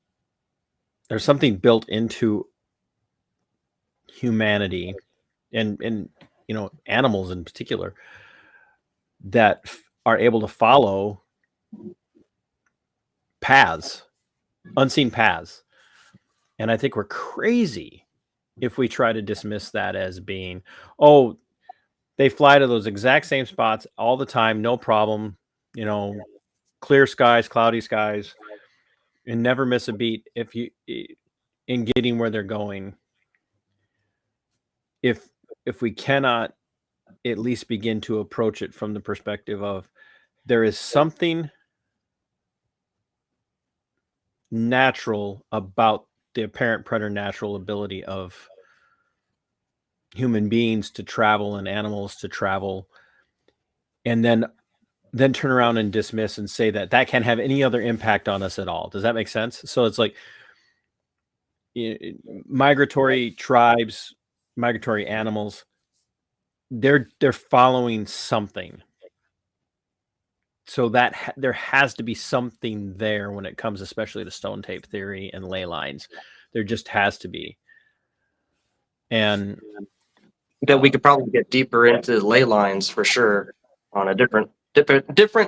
there's something built into humanity, and animals in particular, that are able to follow paths, unseen paths. And I think we're crazy if we try to dismiss that as being, oh, they fly to those exact same spots all the time, no problem, clear skies, cloudy skies, and never miss a beat if you in getting where they're going. If we cannot at least begin to approach it from the perspective of, there is something natural about the apparent preternatural ability of human beings to travel and animals to travel, and then turn around and dismiss and say that that can't have any other impact on us at all. Does that make sense? So it's like, migratory tribes, migratory animals, they're following something. So that there has to be something there when it comes, especially to stone tape theory and ley lines. There just has to be. And That we could probably get deeper into ley lines for sure on a different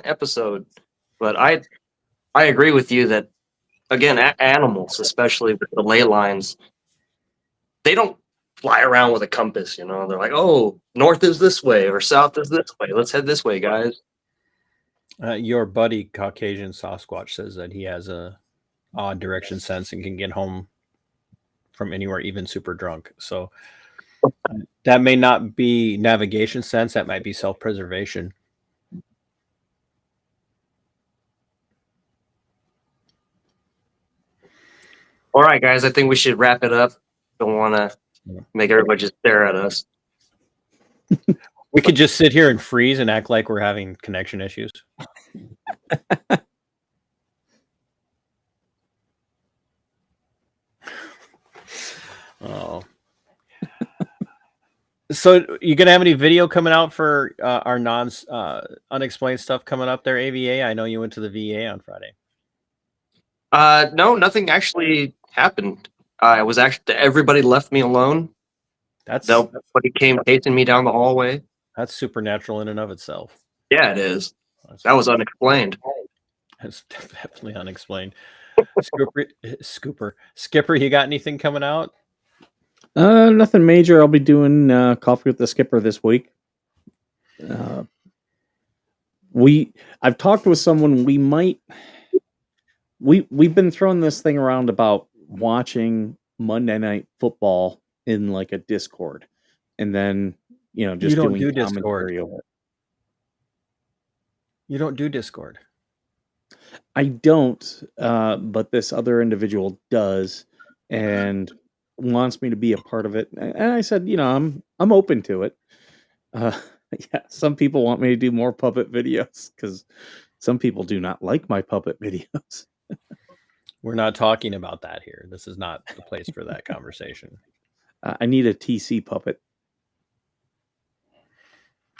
episode. But I agree with you that, again, animals, especially with the ley lines, they don't fly around with a compass. You know, they're like, "Oh, north is this way or south is this way. Let's head this way, guys." Your buddy Caucasian Sasquatch says that he has a odd direction sense and can get home from anywhere, even super drunk. So that may not be navigation sense. That might be self-preservation. All right, guys, I think we should wrap it up. Don't want to make everybody just stare at us. We could just sit here and freeze and act like we're having connection issues. Oh. So you gonna have any video coming out for our unexplained stuff coming up there, AVA? I know you went to the VA on Friday. No, nothing actually happened. I was actually everybody left me alone. That's Nobody came chasing me down the hallway. that's supernatural in and of itself. Yeah, it is. That was unexplained. That's definitely unexplained. Skipper, you got anything coming out? Nothing major. I'll be doing Coffee with the Skipper this week. I've talked with someone. We've been throwing this thing around about watching Monday Night Football in like a Discord, and then just You don't doing do Discord. commentary over it. You don't do Discord. I don't, but this other individual does, and wants me to be a part of it. And I said, I'm open to it. Yeah, some people want me to do more puppet videos because some people do not like my puppet videos. We're not talking about that here. This is not the place for that conversation. I need a TC puppet.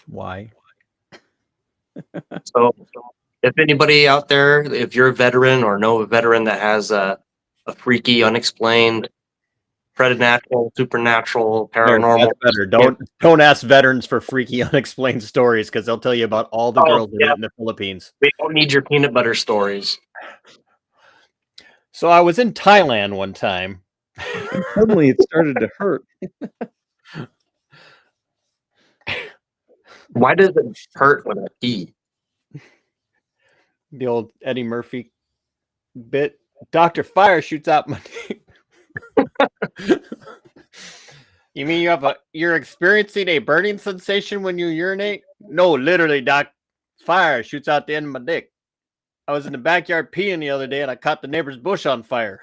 Why? So, if anybody out there, if you're a veteran or know a veteran that has a freaky, unexplained, preternatural, supernatural, paranormal, That's better. Don't ask veterans for freaky, unexplained stories because they'll tell you about all the girls they met in the Philippines. we don't need your peanut butter stories. So I was in Thailand one time. Suddenly, it started to hurt. Why does it hurt when I pee? The old Eddie Murphy bit. Dr. Fire shoots out my dick. You mean you're experiencing a burning sensation when you urinate? No, literally, Doc. Fire shoots out the end of my dick. I was in the backyard peeing the other day and I caught the neighbor's bush on fire.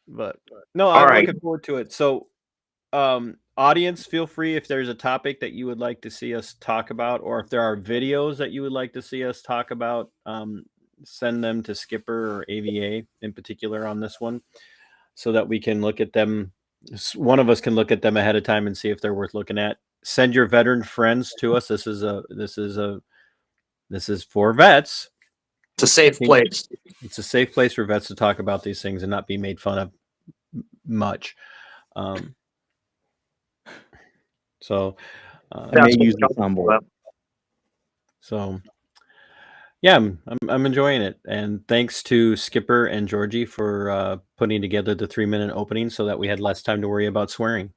But no, I'm looking forward to it. So, audience, feel free if there's a topic that you would like to see us talk about, or if there are videos that you would like to see us talk about, send them to Skipper or AVA in particular on this one, so that we can look at them. One of us can look at them ahead of time and see if they're worth looking at. Send your veteran friends to us. This is for vets. It's a safe place. It's a safe place for vets to talk about these things and not be made fun of much. So I may use the soundboard. So yeah, I'm enjoying it, and thanks to Skipper and Georgie for putting together the 3-minute opening so that we had less time to worry about swearing.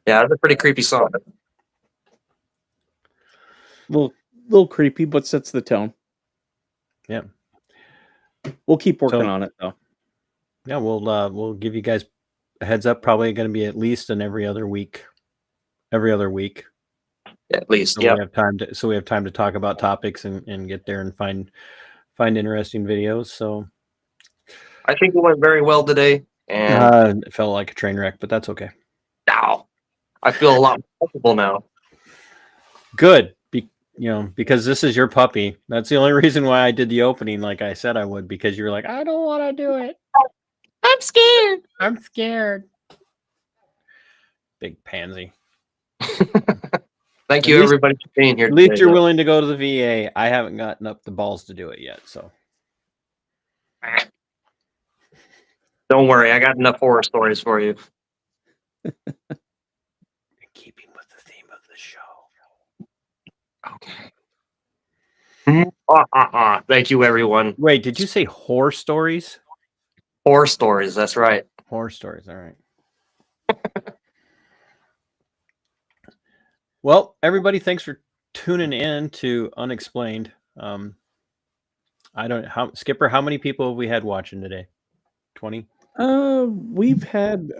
Yeah, it's a pretty creepy song. Little creepy, but sets the tone. Yeah, we'll keep working on it though. Yeah, we'll give you guys a heads up. Probably going to be at least an every other week. At least, so we have time to talk about topics and get there and find interesting videos. So I think it went very well today, and it felt like a train wreck, but that's okay. Now I feel a lot more comfortable now. Good, because this is your puppy. That's the only reason why I did the opening, like I said I would, because you were like, I don't want to do it. I'm scared. Big pansy. Thank you, everybody, for being here. At least you're willing to go to the VA. I haven't gotten up the balls to do it yet, so. Don't worry, I got enough horror stories for you. In keeping with the theme of the show. Okay. Thank you, everyone. Wait, did you say horror stories? Horror stories. That's right. Horror stories. All right. Well, everybody, thanks for tuning in to Unexplained. I don't Skipper. How many people have we had watching today? 20. We've had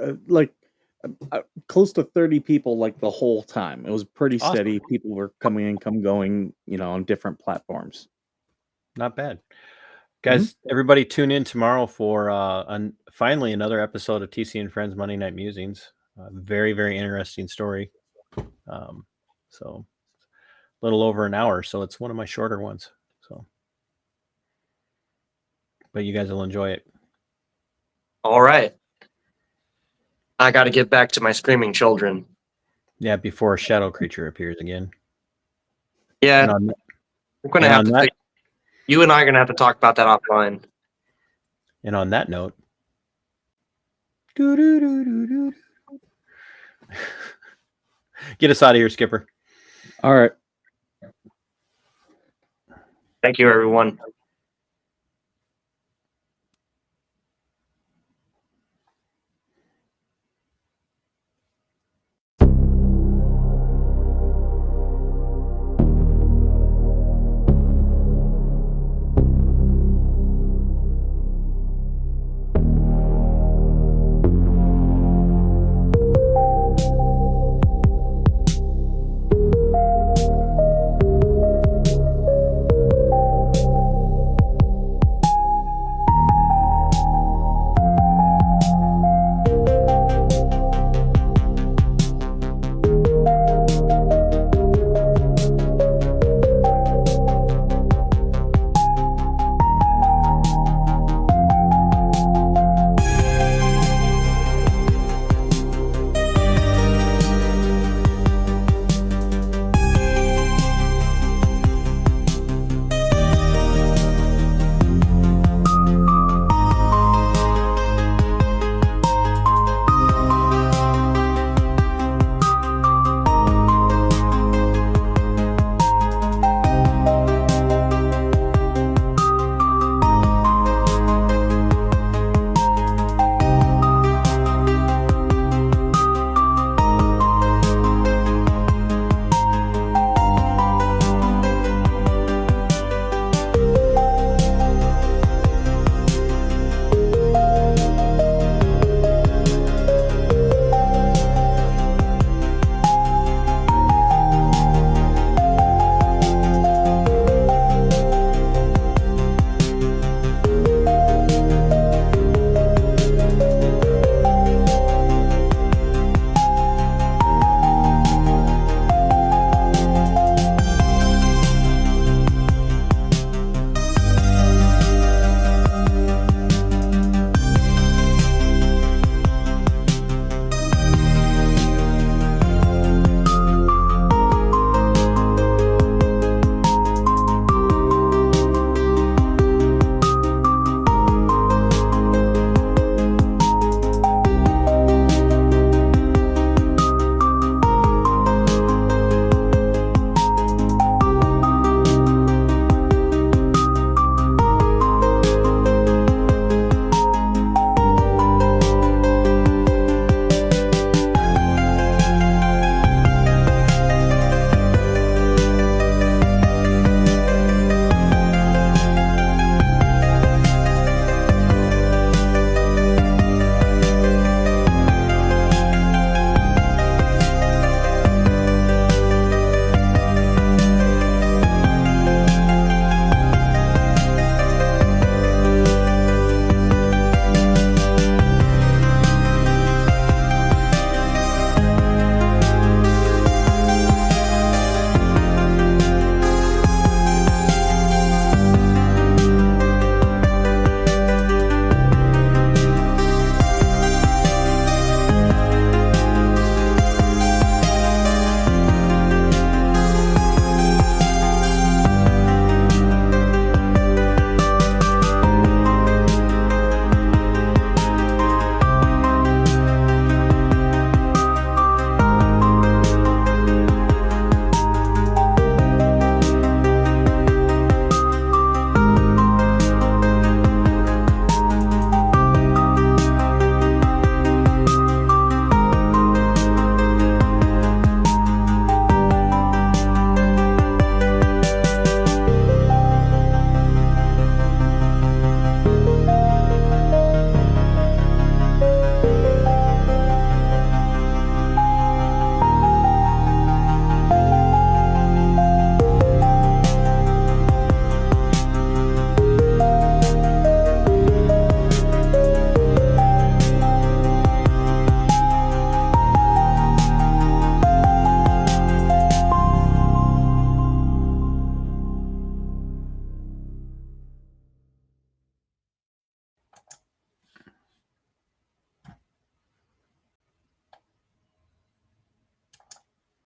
close to 30 people like the whole time. It was pretty Awesome. steady. People were coming in, going, on different platforms. Not bad, guys. Everybody, tune in tomorrow for finally another episode of TC and Friends Monday Night Musings. Very, very interesting story. So a little over an hour, so it's one of my shorter ones. So, but you guys will enjoy it. All right. I got to get back to my screaming children. Yeah, before a shadow creature appears again. Yeah, And on, we're gonna and have on to. that, You and I are gonna have to talk about that offline. and on that note, get us out of here, Skipper. All right. Thank you, everyone.